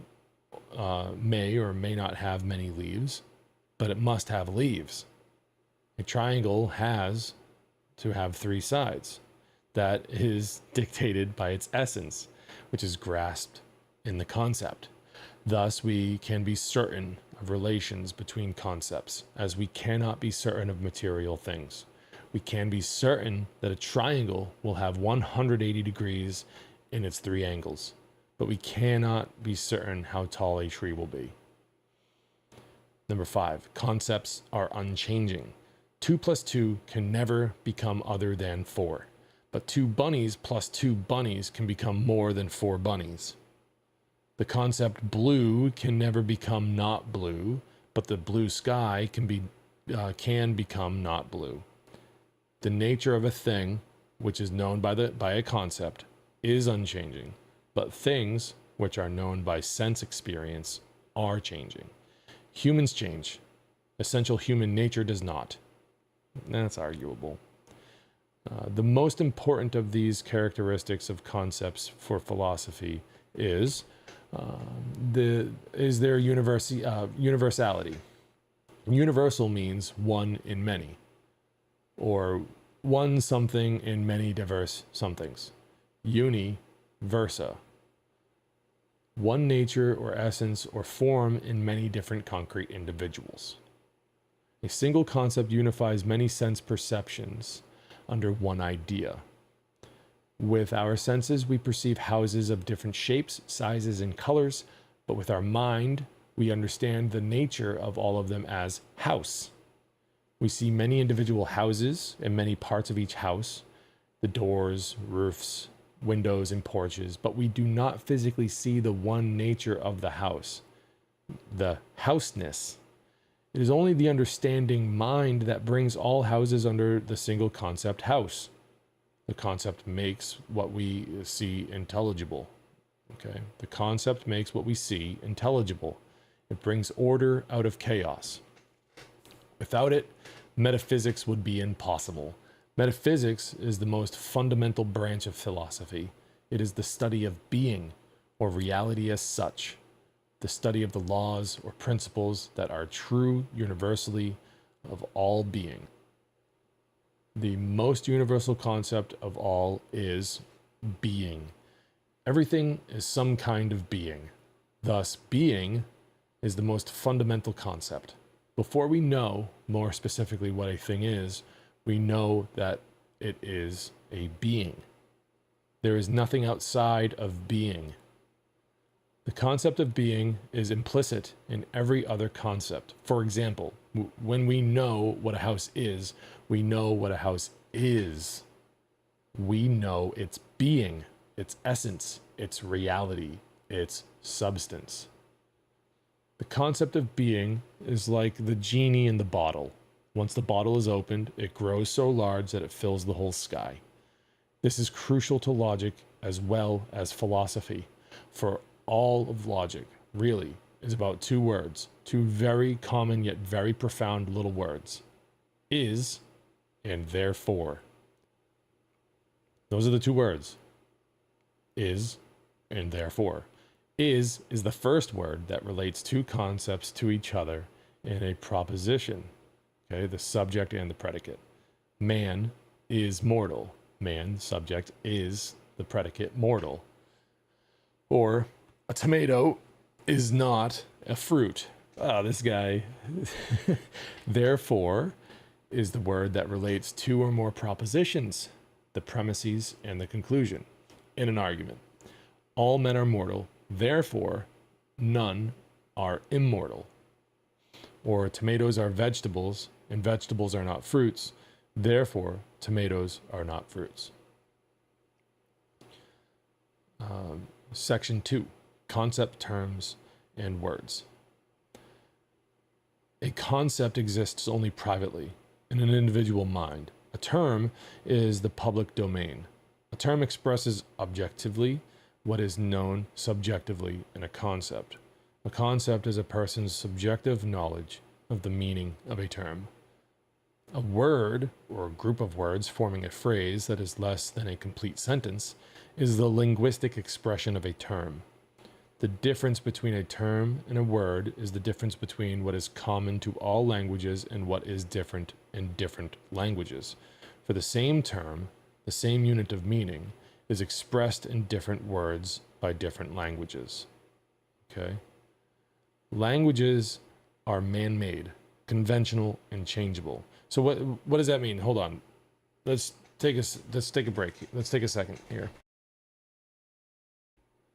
may or may not have many leaves, but it must have leaves. A triangle has to have 3 sides. That is dictated by its essence, which is grasped in the concept. Thus, we can be certain of relations between concepts, as we cannot be certain of material things. We can be certain that a triangle will have 180 degrees in its 3 angles, but we cannot be certain how tall a tree will be. Number 5, concepts are unchanging. 2 plus 2 can never become other than 4. But 2 bunnies plus 2 bunnies can become more than 4 bunnies. The concept blue can never become not blue, but the blue sky can become not blue. The nature of a thing, which is known by a concept, is unchanging, but things, which are known by sense experience, are changing. Humans change. Essential human nature does not. That's arguable. The most important of these characteristics of concepts for philosophy is their universality. Universal means one in many, or one something in many diverse somethings. Uni versa. One nature or essence or form in many different concrete individuals. A single concept unifies many sense perceptions under one idea. With our senses, we perceive houses of different shapes, sizes, and colors, but with our mind, we understand the nature of all of them as house. We see many individual houses and many parts of each house, the doors, roofs, windows, and porches, but we do not physically see the one nature of the house, the houseness. It is only the understanding mind that brings all houses under the single concept house. The concept makes what we see intelligible. Okay? The concept makes what we see intelligible. It brings order out of chaos. Without it, metaphysics would be impossible. Metaphysics is the most fundamental branch of philosophy. It is the study of being, or reality as such, the study of the laws or principles that are true universally of all being. The most universal concept of all is being. Everything is some kind of being. Thus, being is the most fundamental concept. Before we know more specifically what a thing is, we know that it is a being. There is nothing outside of being. The concept of being is implicit in every other concept. For example, when we know what a house is, we know what a house is. We know its being, its essence, its reality, its substance. The concept of being is like the genie in the bottle. Once the bottle is opened, it grows so large that it fills the whole sky. This is crucial to logic as well as philosophy, for all of logic, really, is about two words, two very common yet very profound little words. Is and therefore. Those are the two words. Is and therefore. Is the first word that relates two concepts to each other in a proposition. Okay, the subject and the predicate. Man is mortal. Man, subject, is the predicate, mortal. Or a tomato is not a fruit. This guy. Therefore is the word that relates two or more propositions, the premises and the conclusion, in an argument. All men are mortal, therefore none are immortal. Or tomatoes are vegetables, and vegetables are not fruits, therefore tomatoes are not fruits. Section 2. Concept terms and words. A concept exists only privately in an individual mind. A term is the public domain. A term expresses objectively what is known subjectively in a concept. A concept is a person's subjective knowledge of the meaning of a term. A word, or a group of words forming a phrase that is less than a complete sentence, is the linguistic expression of a term. The difference between a term and a word is the difference between what is common to all languages and what is different in different languages. For the same term, the same unit of meaning is expressed in different words by different languages. Okay? Languages are man-made, conventional, and changeable. So what does that mean? Hold on. Let's take a break. Let's take a second here.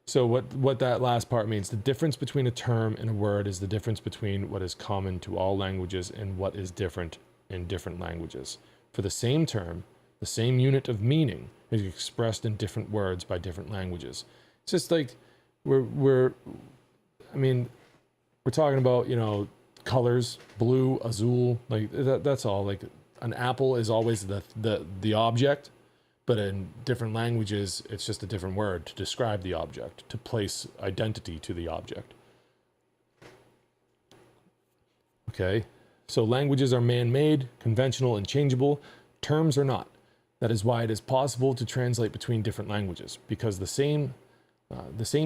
So what that last part means, the difference between a term and a word is the difference between what is common to all languages and what is different in different languages. For the same term, the same unit of meaning is expressed in different words by different languages. It's just like we're talking about, colors, blue, azul, like that's all. Like an apple is always the object, but in different languages, it's just a different word to describe the object, to place identity to the object. Okay, so languages are man-made, conventional, and changeable. Terms are not. That is why it is possible to translate between different languages, because the same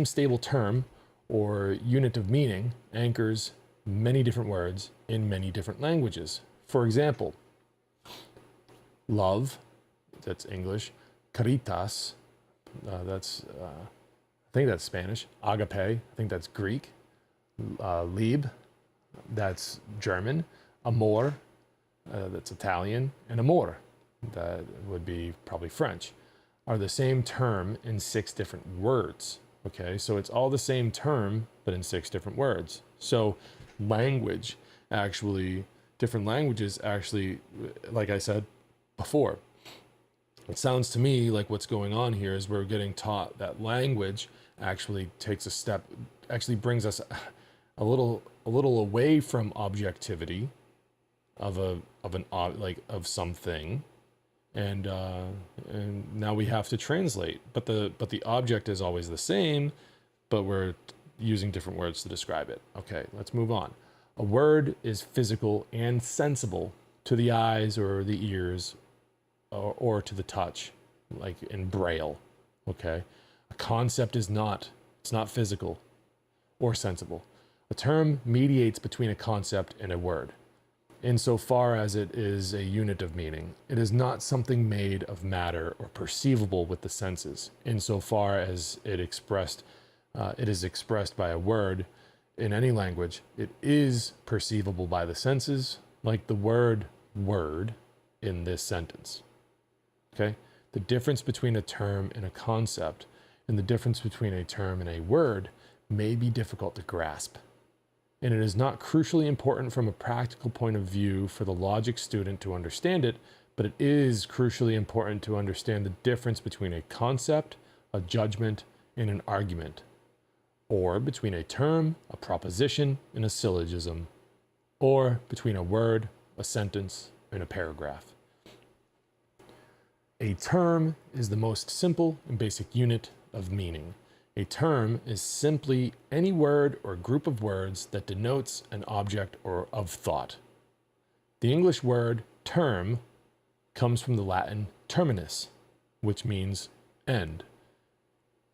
stable term or unit of meaning anchors many different words in many different languages. For example, love, that's English. Caritas, I think that's Spanish. Agape, I think that's Greek. Lieb, that's German. Amor, that's Italian. And amor, that would be probably French, are the same term in 6 different words. Okay, so it's all the same term, but in 6 different words. So different languages actually, like I said before, it sounds to me like what's going on here is we're getting taught that language actually takes a step, actually brings us a little a little away from objectivity of something, and now we have to translate. But the object is always the same, but we're using different words to describe it. Okay, let's move on. A word is physical and sensible to the eyes or the ears or to the touch, like in Braille. Okay, a concept is not. It's not physical or sensible. A term mediates between a concept and a word. Insofar as it is a unit of meaning, it is not something made of matter or perceivable with the senses. Insofar as it is expressed by a word in any language, it is perceivable by the senses, like the word "word" in this sentence. Okay? The difference between a term and a concept, and the difference between a term and a word, may be difficult to grasp. And it is not crucially important from a practical point of view for the logic student to understand it, but it is crucially important to understand the difference between a concept, a judgment, and an argument, or between a term, a proposition, and a syllogism, or between a word, a sentence, and a paragraph. A term is the most simple and basic unit of meaning. A term is simply any word or group of words that denotes an object or of thought. The English word term comes from the Latin terminus, which means end.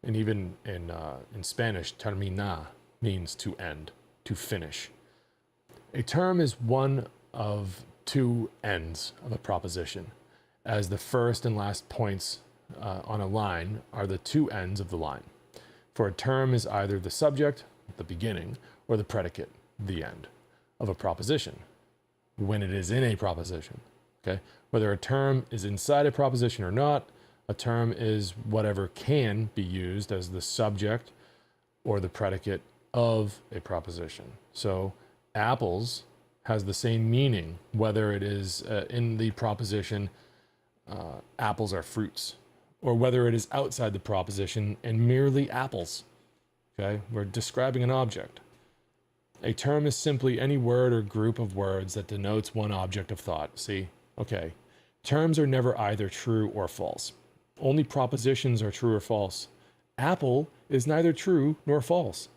And even in Spanish, termina means to end, to finish. A term is one of two ends of a proposition, as the first and last points on a line are the two ends of the line. For a term is either the subject, the beginning, or the predicate, the end, of a proposition, when it is in a proposition. Okay? Whether a term is inside a proposition or not, a term is whatever can be used as the subject or the predicate of a proposition. So apples has the same meaning, whether it is in the proposition apples are fruits, or whether it is outside the proposition and merely apples. Okay, we're describing an object. A term is simply any word or group of words that denotes one object of thought. See? Okay. Terms are never either true or false. Only propositions are true or false. Apple is neither true nor false.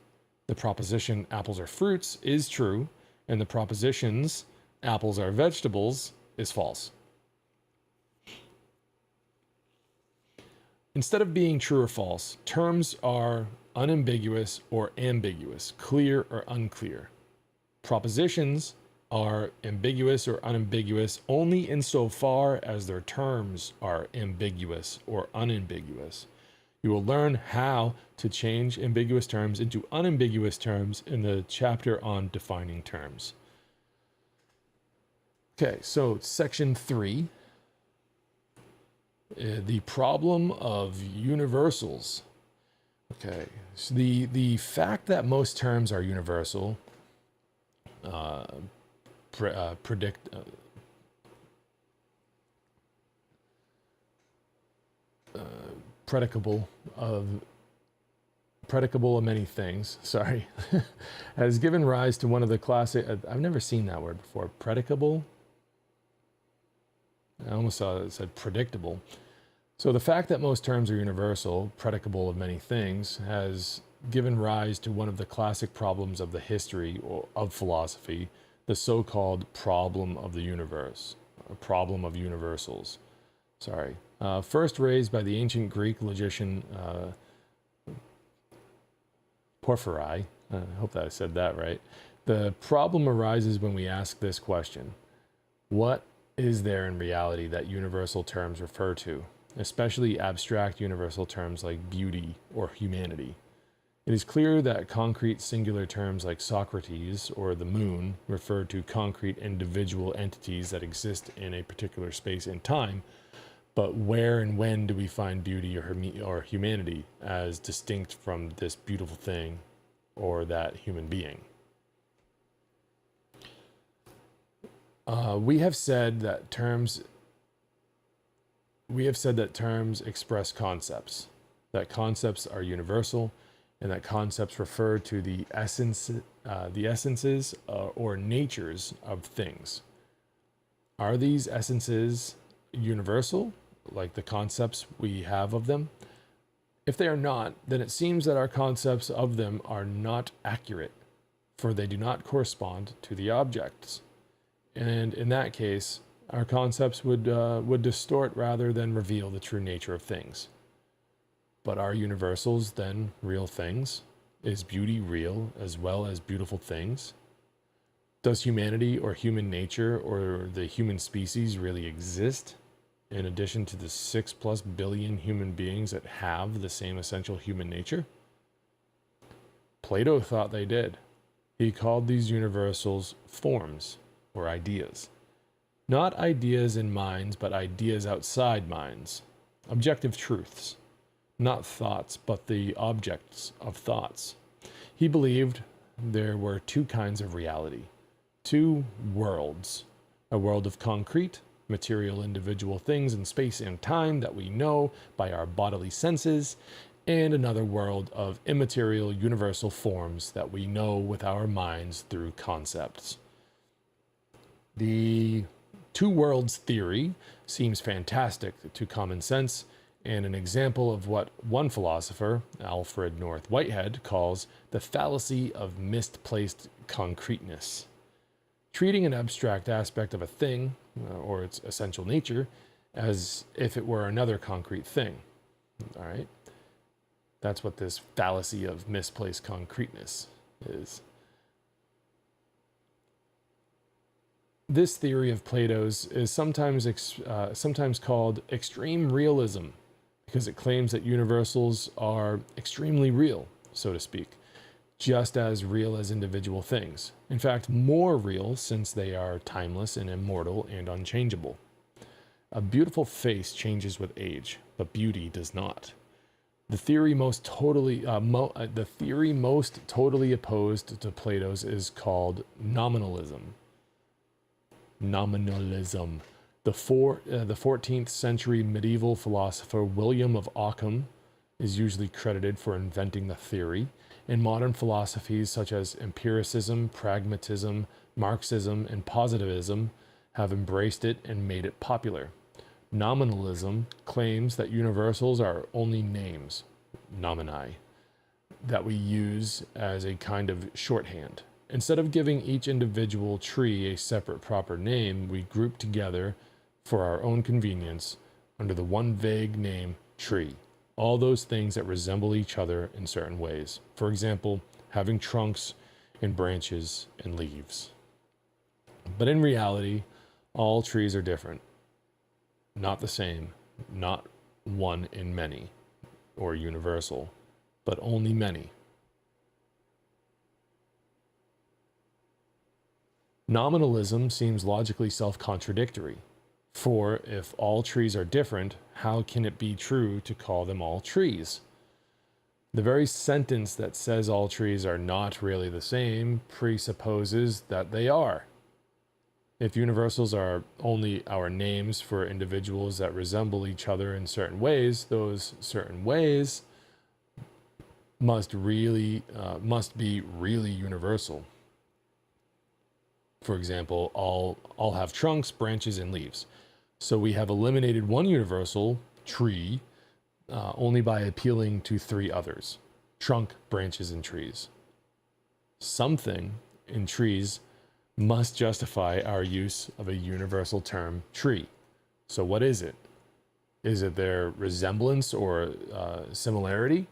The proposition apples are fruits is true, and the propositions apples are vegetables is false. Instead of being true or false, terms are unambiguous or ambiguous, clear or unclear. Propositions are ambiguous or unambiguous only insofar as their terms are ambiguous or unambiguous. You will learn how to change ambiguous terms into unambiguous terms in the chapter on defining terms. Okay, so section 3. The problem of universals. Okay, so the fact that most terms are universal predicable of many things, sorry, has given rise to one of the classic, I've never seen that word before, predicable. I almost saw it said predictable. So the fact that most terms are universal, predicable of many things, has given rise to one of the classic problems of the history of philosophy, the so-called problem of the universe, or problem of universals. Sorry. First raised by the ancient Greek logician Porphyry. I hope that I said that right. The problem arises when we ask this question: what is there in reality that universal terms refer to, especially abstract universal terms like beauty or humanity? It is clear that concrete singular terms like Socrates or the moon refer to concrete individual entities that exist in a particular space and time, but where and when do we find beauty or humanity as distinct from this beautiful thing or that human being? We have said that terms express concepts, that concepts are universal, and that concepts refer to the essence the essences or natures of things. Are these essences universal, like the concepts we have of them? If they are not, then it seems that our concepts of them are not accurate, for they do not correspond to the objects. And in that case, our concepts would distort rather than reveal the true nature of things. But are universals then real things? Is beauty real as well as beautiful things? Does humanity or human nature or the human species really exist, in addition to the 6+ billion human beings that have the same essential human nature? Plato thought they did. He called these universals forms or ideas. Not ideas in minds, but ideas outside minds. Objective truths. Not thoughts, but the objects of thoughts. He believed there were two kinds of reality, two worlds, a world of concrete, material individual things in space and time that we know by our bodily senses, and another world of immaterial universal forms that we know with our minds through concepts. The two worlds theory seems fantastic to common sense, and an example of what one philosopher, Alfred North Whitehead, calls the fallacy of misplaced concreteness. Treating an abstract aspect of a thing, or its essential nature, as if it were another concrete thing. All right? That's what this fallacy of misplaced concreteness is. This theory of Plato's is sometimes called extreme realism, because it claims that universals are extremely real, so to speak, just as real as individual things. In fact, more real, since they are timeless and immortal and unchangeable. A beautiful face changes with age, but beauty does not. The theory most totally opposed to Plato's is called nominalism. Nominalism. The 14th century medieval philosopher William of Ockham is usually credited for inventing the theory, and modern philosophies such as empiricism, pragmatism, Marxism, and positivism have embraced it and made it popular. Nominalism claims that universals are only names, nomini, that we use as a kind of shorthand. Instead of giving each individual tree a separate proper name, we group together, for our own convenience, under the one vague name, tree, all those things that resemble each other in certain ways. For example, having trunks and branches and leaves. But in reality, all trees are different. Not the same, not one in many, or universal, but only many. Nominalism seems logically self-contradictory, for if all trees are different, how can it be true to call them all trees? The very sentence that says all trees are not really the same presupposes that they are. If universals are only our names for individuals that resemble each other in certain ways, those certain ways must be really universal. For example, all have trunks, branches, and leaves. So we have eliminated one universal, tree, only by appealing to three others: trunk, branches, and trees. Something in trees must justify our use of a universal term, tree. So what is it? Is it their resemblance or similarity?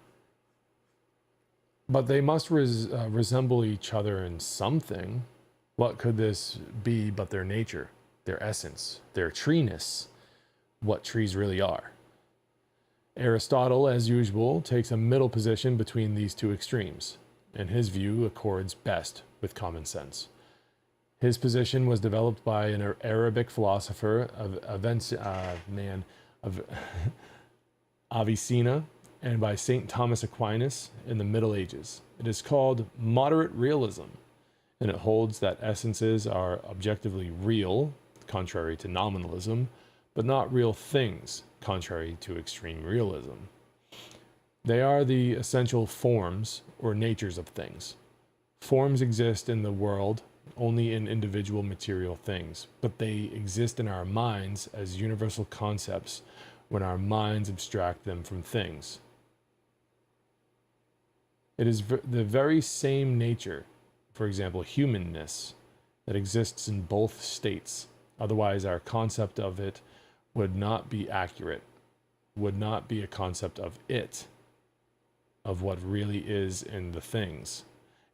But they must resemble each other in something. What could this be but their nature, their essence, their treeness, what trees really are? Aristotle, as usual, takes a middle position between these two extremes, and his view accords best with common sense. His position was developed by an Arabic philosopher of Avicenna and by St. Thomas Aquinas in the Middle Ages. It is called moderate realism, and it holds that essences are objectively real, contrary to nominalism, but not real things, contrary to extreme realism. They are the essential forms or natures of things. Forms exist in the world only in individual material things, but they exist in our minds as universal concepts when our minds abstract them from things. It is the very same nature, for example, humanness, that exists in both states. Otherwise, our concept of it would not be accurate, would not be a concept of it, of what really is in the things.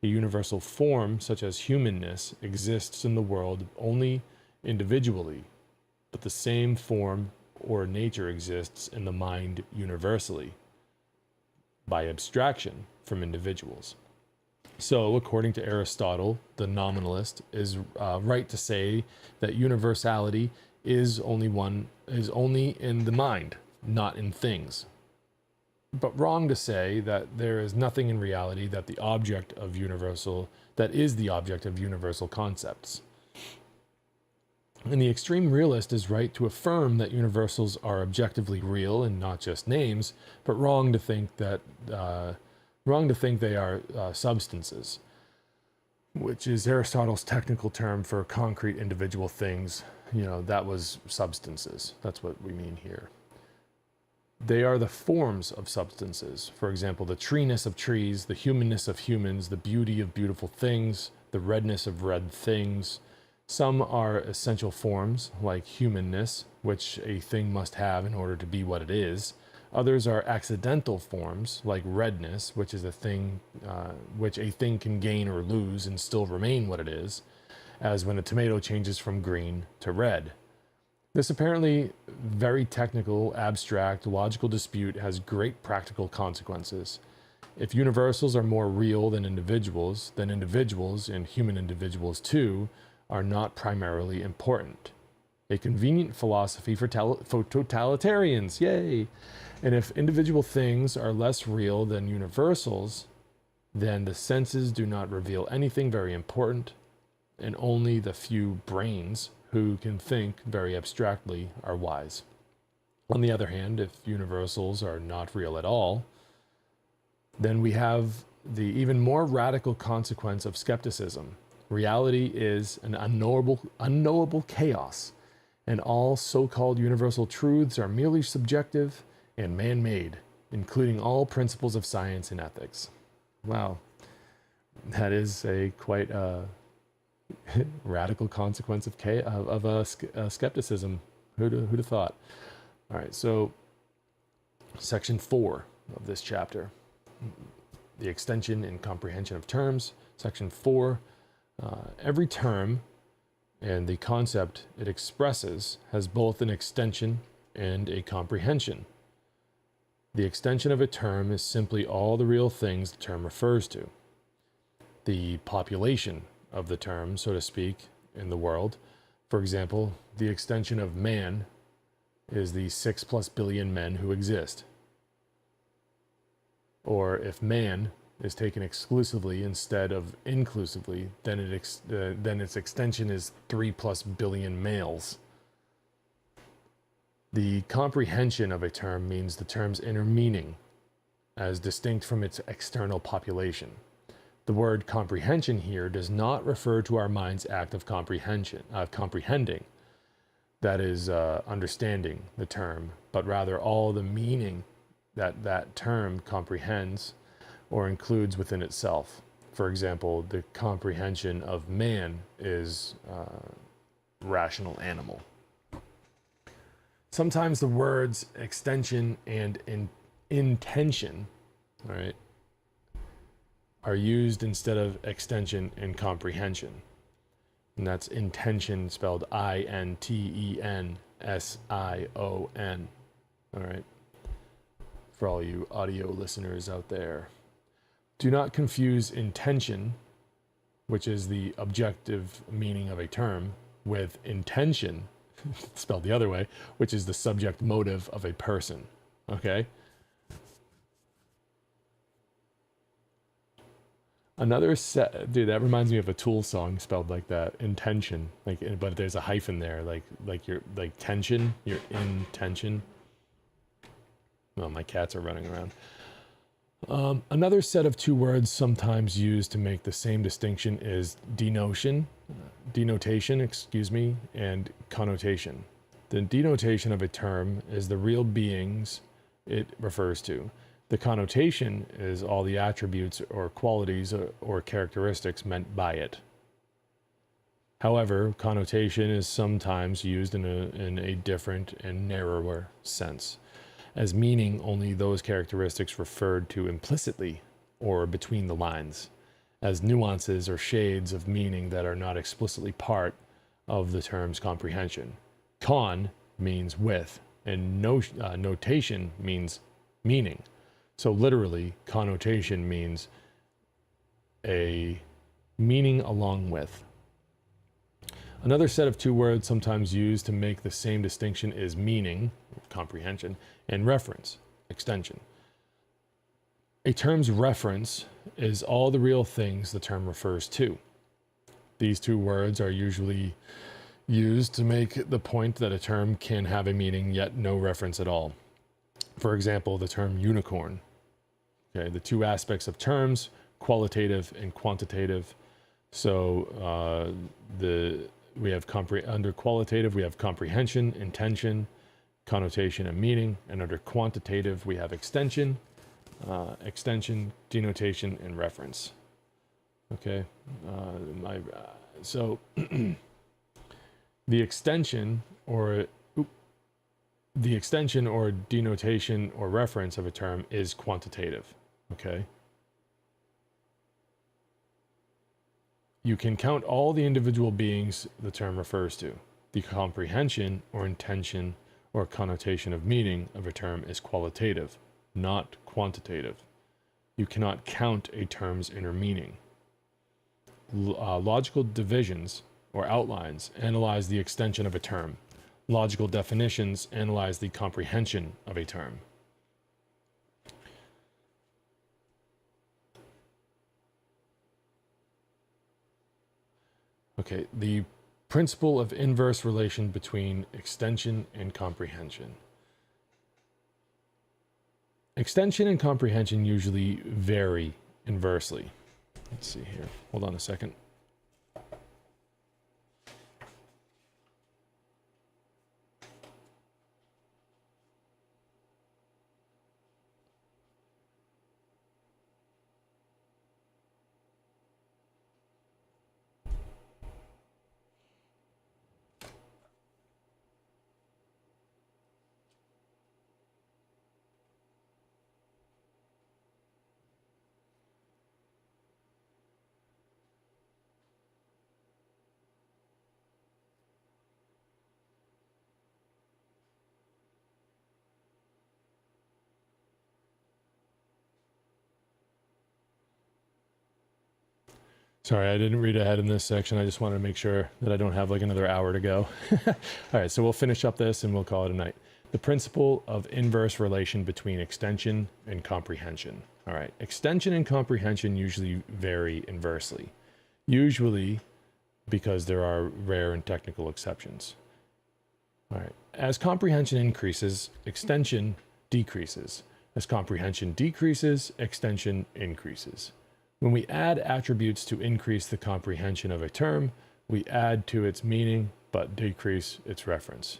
A universal form, such as humanness, exists in the world only individually, but the same form or nature exists in the mind universally, by abstraction from individuals. So, according to Aristotle, the nominalist is right to say that universality is only in the mind, not in things. But wrong to say that there is nothing in reality that is the object of universal concepts. And the extreme realist is right to affirm that universals are objectively real and not just names, but wrong to think they are substances, which is Aristotle's technical term for concrete individual things. That was substances. That's what we mean here. They are the forms of substances. For example, the treeness of trees, the humanness of humans, the beauty of beautiful things, the redness of red things. Some are essential forms, like humanness, which a thing must have in order to be what it is. Others are accidental forms, like redness, which is a thing can gain or lose and still remain what it is, as when a tomato changes from green to red. This apparently very technical, abstract, logical dispute has great practical consequences. If universals are more real than individuals, then individuals, and human individuals too, are not primarily important. A convenient philosophy for totalitarians, yay! And if individual things are less real than universals, then the senses do not reveal anything very important, and only the few brains who can think very abstractly are wise. On the other hand, if universals are not real at all, then we have the even more radical consequence of skepticism. Reality is an unknowable chaos, and all so-called universal truths are merely subjective and man-made, including all principles of science and ethics. Wow, that is quite a radical consequence of skepticism. Who'd have thought? All right, so section 4 of this chapter, the extension and comprehension of terms. Section 4, every term and the concept it expresses has both an extension and a comprehension. The extension of a term is simply all the real things the term refers to. The population of the term, so to speak, in the world. For example, the extension of man is the 6+ billion men who exist. Or if man is taken exclusively instead of inclusively, then its extension is 3+ billion males. The comprehension of a term means the term's inner meaning, as distinct from its external population. The word comprehension here does not refer to our mind's act of comprehending, that is, understanding the term, but rather all the meaning that term comprehends or includes within itself. For example, the comprehension of man is rational animal. Sometimes the words extension and intention, all right, are used instead of extension and comprehension. And that's intention spelled intention. All right. For all you audio listeners out there. Do not confuse intention, which is the objective meaning of a term, with intention, spelled the other way, which is the subject motive of a person. Okay? Another dude, that reminds me of a Tool song spelled like that, intention, but there's a hyphen there, like you're like tension, you're in tension. Well, my cats are running around. Another set of two words sometimes used to make the same distinction is denotation, and connotation. The denotation of a term is the real beings it refers to. The connotation is all the attributes or qualities or characteristics meant by it. However, connotation is sometimes used in a different and narrower sense, as meaning only those characteristics referred to implicitly or between the lines, as nuances or shades of meaning that are not explicitly part of the term's comprehension. Con means with, and notation means meaning. So literally, connotation means a meaning along with. Another set of two words sometimes used to make the same distinction is meaning, comprehension, and reference, extension. A term's reference is all the real things the term refers to. These two words are usually used to make the point that a term can have a meaning yet no reference at all. For example, the term unicorn. Okay, the two aspects of terms, qualitative and quantitative. So under qualitative, we have comprehension, intention, connotation, and meaning. And under quantitative, we have extension, denotation, and reference. Okay, so the extension or denotation or reference of a term is quantitative. Okay. You can count all the individual beings the term refers to. The comprehension or intention or connotation of meaning of a term is qualitative, not quantitative. You cannot count a term's inner meaning. Logical divisions or outlines analyze the extension of a term. Logical definitions analyze the comprehension of a term. Okay, the principle of inverse relation between extension and comprehension. Extension and comprehension usually vary inversely. Let's see here. Hold on a second. Sorry, I didn't read ahead in this section. I just wanted to make sure that I don't have like another hour to go. All right, so we'll finish up this and we'll call it a night. The principle of inverse relation between extension and comprehension. All right, extension and comprehension usually vary inversely, usually because there are rare and technical exceptions. All right, as comprehension increases, extension decreases. As comprehension decreases, extension increases. When we add attributes to increase the comprehension of a term, we add to its meaning but decrease its reference.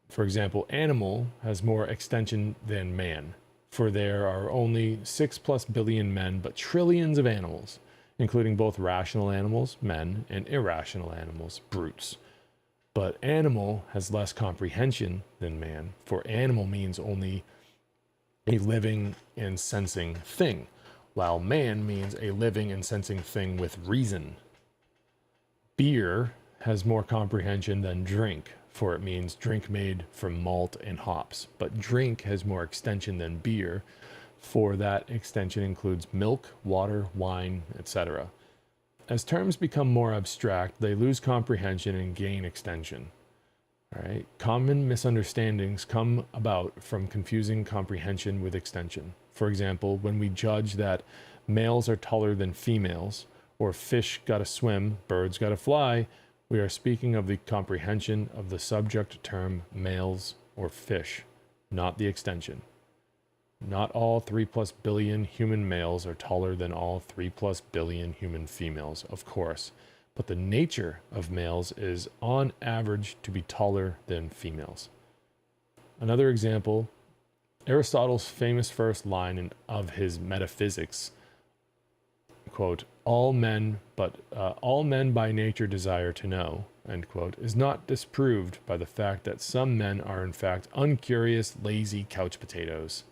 For example, animal has more extension than man, for there are only 6+ billion men but trillions of animals, including both rational animals, men, and irrational animals, brutes. But animal has less comprehension than man, for animal means only a living and sensing thing, while man means a living and sensing thing with reason. Beer has more comprehension than drink, for it means drink made from malt and hops. But drink has more extension than beer, for that extension includes milk, water, wine, etc. As terms become more abstract, they lose comprehension and gain extension. All right. Common misunderstandings come about from confusing comprehension with extension. For example, when we judge that males are taller than females, or fish gotta swim, birds gotta fly, we are speaking of the comprehension of the subject term males or fish, not the extension. Not all 3+ billion human males are taller than all 3+ billion human females, of course, but the nature of males is on average to be taller than females. Another example, Aristotle's famous first line of his Metaphysics, quote, all men by nature desire to know, end quote, is not disproved by the fact that some men are in fact uncurious, lazy couch potatoes.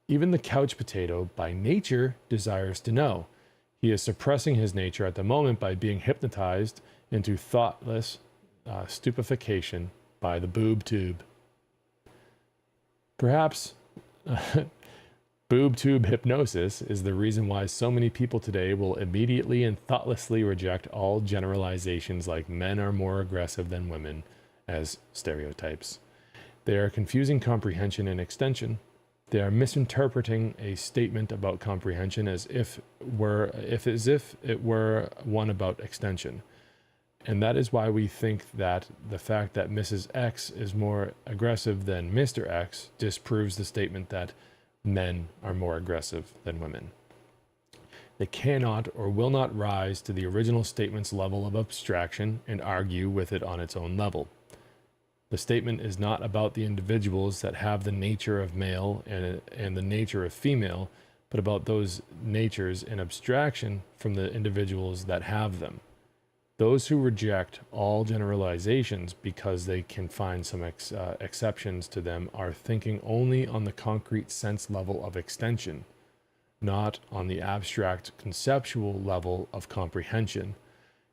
Even the couch potato by nature desires to know. He is suppressing his nature at the moment by being hypnotized into thoughtless stupefaction by the boob tube. Perhaps boob tube hypnosis is the reason why so many people today will immediately and thoughtlessly reject all generalizations like men are more aggressive than women as stereotypes. They are confusing comprehension and extension. They are misinterpreting a statement about comprehension as if it were one about extension. And that is why we think that the fact that Mrs. X is more aggressive than Mr. X disproves the statement that men are more aggressive than women. They cannot or will not rise to the original statement's level of abstraction and argue with it on its own level. The statement is not about the individuals that have the nature of male and the nature of female, but about those natures in abstraction from the individuals that have them. Those who reject all generalizations because they can find some exceptions to them are thinking only on the concrete sense level of extension, not on the abstract conceptual level of comprehension.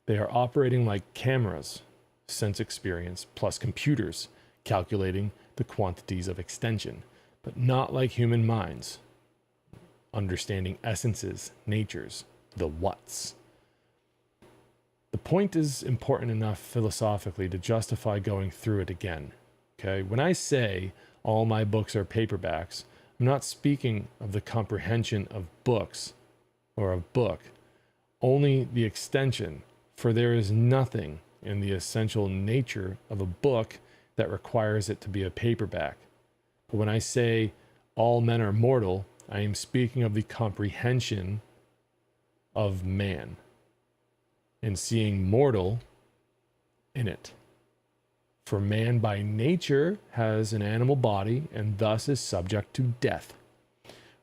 They are operating like cameras, sense experience plus computers, calculating the quantities of extension, but not like human minds, understanding essences, natures, the whats. The point is important enough philosophically to justify going through it again. Okay? When I say all my books are paperbacks, I'm not speaking of the comprehension of books or of book, only the extension, for there is nothing in the essential nature of a book that requires it to be a paperback. But when I say all men are mortal, I am speaking of the comprehension of man and seeing mortal in it. For man by nature has an animal body and thus is subject to death.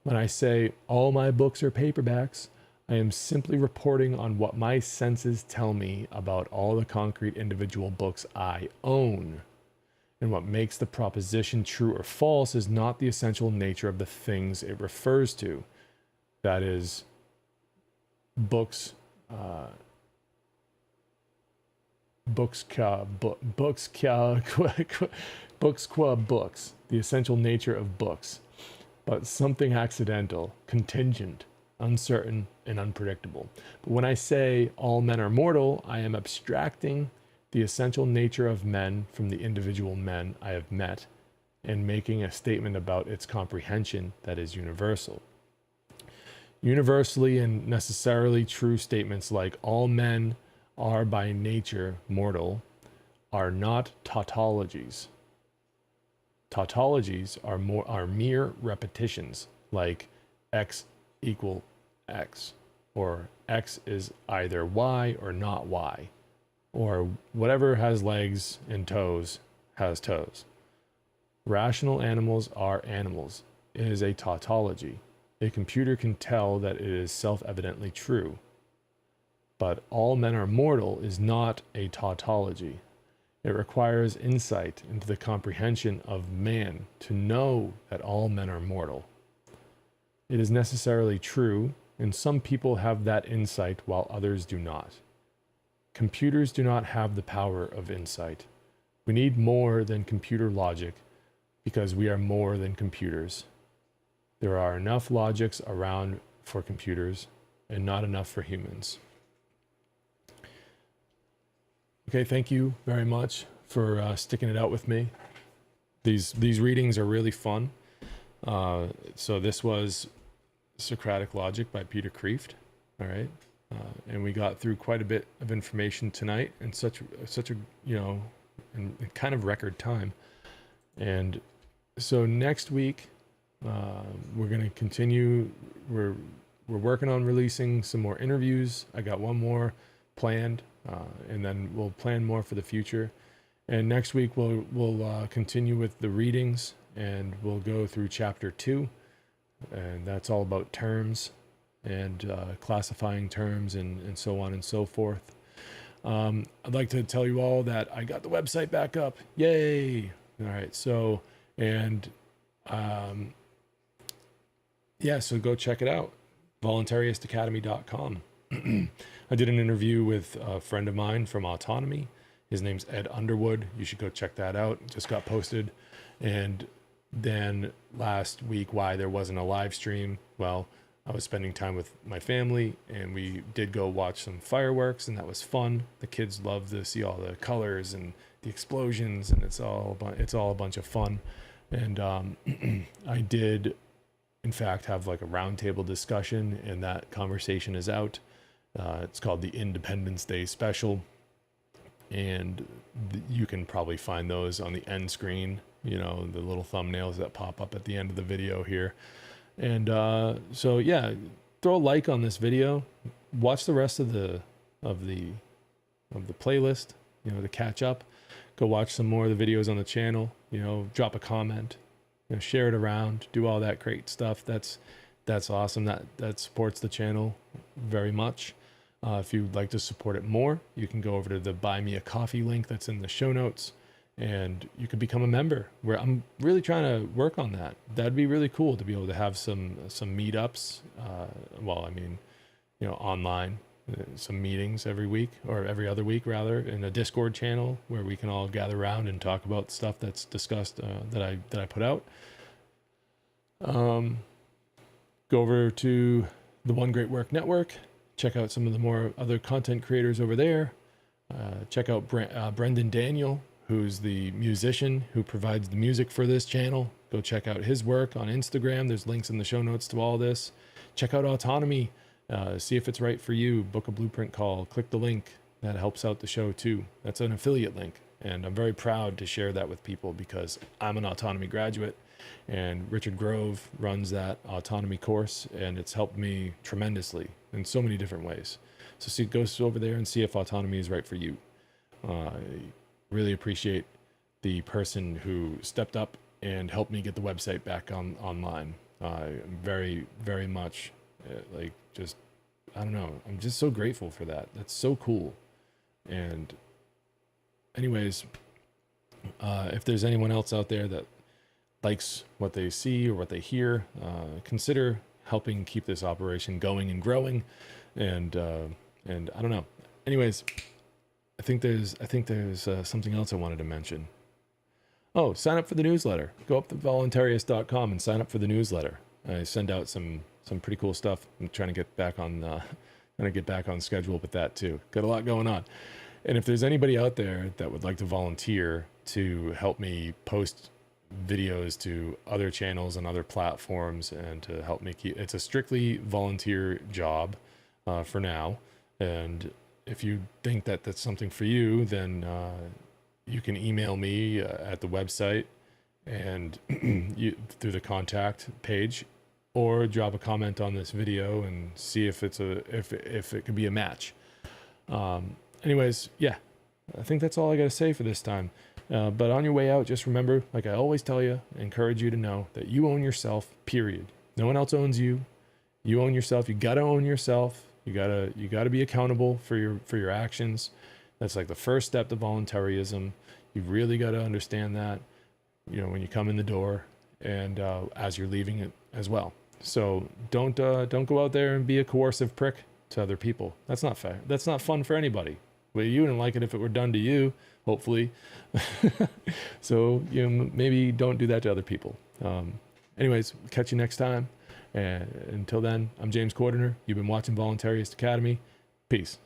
When I say all my books are paperbacks, I am simply reporting on what my senses tell me about all the concrete individual books I own. And what makes the proposition true or false is not the essential nature of the things it refers to. That is, books qua books, the essential nature of books, but something accidental, contingent, uncertain, and unpredictable. But when I say all men are mortal, I am abstracting the essential nature of men from the individual men I have met and making a statement about its comprehension that is universal. Universally and necessarily true statements like all men are by nature mortal are not tautologies. Tautologies are mere repetitions like x equal x, or x is either y or not y, or whatever has legs and toes has toes. Rational animals are animals. It is a tautology. A computer can tell that it is self-evidently true. But all men are mortal is not a tautology. It requires insight into the comprehension of man to know that all men are mortal. It is necessarily true, and some people have that insight while others do not. Computers do not have the power of insight. We need more than computer logic because we are more than computers. There are enough logics around for computers and not enough for humans. Okay, thank you very much for sticking it out with me. These readings are really fun. So this was Socratic Logic by Peter Kreeft. All right, and we got through quite a bit of information tonight in such a in kind of record time. And so next week We're going to continue. We're working on releasing some more interviews. I got one more planned, and then we'll plan more for the future. And next week we'll continue with the readings, and we'll go through chapter 2, and that's all about terms and classifying terms and so on and so forth. I'd like to tell you all that I got the website back up. Yay! All right, so and yeah, so go check it out. voluntaristacademy.com. I did an interview with a friend of mine from AUTONOMY. His name's Ed Underwood. You should go check that out. It just got posted. And then last week, why there wasn't a live stream, well, I was spending time with my family, and we did go watch some fireworks, and that was fun. The kids love to see all the colors and the explosions, and it's all a bunch of fun. And I did, in fact, have like a roundtable discussion, and that conversation is out. It's called the Independence Day Special, and you can probably find those on the end screen, you know, the little thumbnails that pop up at the end of the video here. And so yeah, throw a like on this video, watch the rest of the playlist, you know, to catch up. Go watch some more of the videos on the channel, you know, drop a comment, you know, share it around, do all that great stuff. That's awesome. That supports the channel very much. If you'd like to support it more, you can go over to the Buy Me a Coffee link that's in the show notes, and you can become a member. Where I'm really trying to work on that. That'd be really cool to be able to have some meetups. Well, I mean, you know, online, some meetings every week or every other week rather, in a Discord channel where we can all gather around and talk about stuff that's discussed that I put out. Go over to the One Great Work Network. Check out some of the more other content creators over there. Check out Brendan Daniel, who's the musician who provides the music for this channel. Go check out his work on Instagram. There's links in the show notes to all this. Check out AUTONOMY. See if it's right for you. Book a blueprint call. Click the link. That helps out the show too. That's an affiliate link. And I'm very proud to share that with people because I'm an AUTONOMY graduate. And Richard Grove runs that AUTONOMY course, and it's helped me tremendously in so many different ways. So go over there and see if AUTONOMY is right for you. I really appreciate the person who stepped up and helped me get the website back online. Very, very much, I don't know. I'm just so grateful for that. That's so cool. And anyways, if there's anyone else out there that likes what they see or what they hear, consider helping keep this operation going and growing. And I don't know. Anyways, I think there's something else I wanted to mention. Oh, sign up for the newsletter. Go up to voluntarist.com and sign up for the newsletter. I send out some pretty cool stuff. I'm trying to get back on schedule with that too. Got a lot going on. And if there's anybody out there that would like to volunteer to help me post videos to other channels and other platforms and to help me it's a strictly volunteer job for now. And if you think that that's something for you, then you can email me at the website and through the contact page, or drop a comment on this video and see if it's if it could be a match. Anyways, yeah, I think that's all I got to say for this time. But on your way out, just remember, like I always tell you, I encourage you to know that you own yourself, period. No one else owns you. You own yourself. You got to own yourself. You gotta be accountable for your actions. That's like the first step to voluntarism. You really got to understand that, you know, when you come in the door and as you're leaving it as well. So don't go out there and be a coercive prick to other people. That's not fair. That's not fun for anybody. Well, you wouldn't like it if it were done to you, hopefully. So, you know, maybe don't do that to other people. Anyways, catch you next time. And until then, I'm James Cordiner. You've been watching Voluntarist Academy. Peace.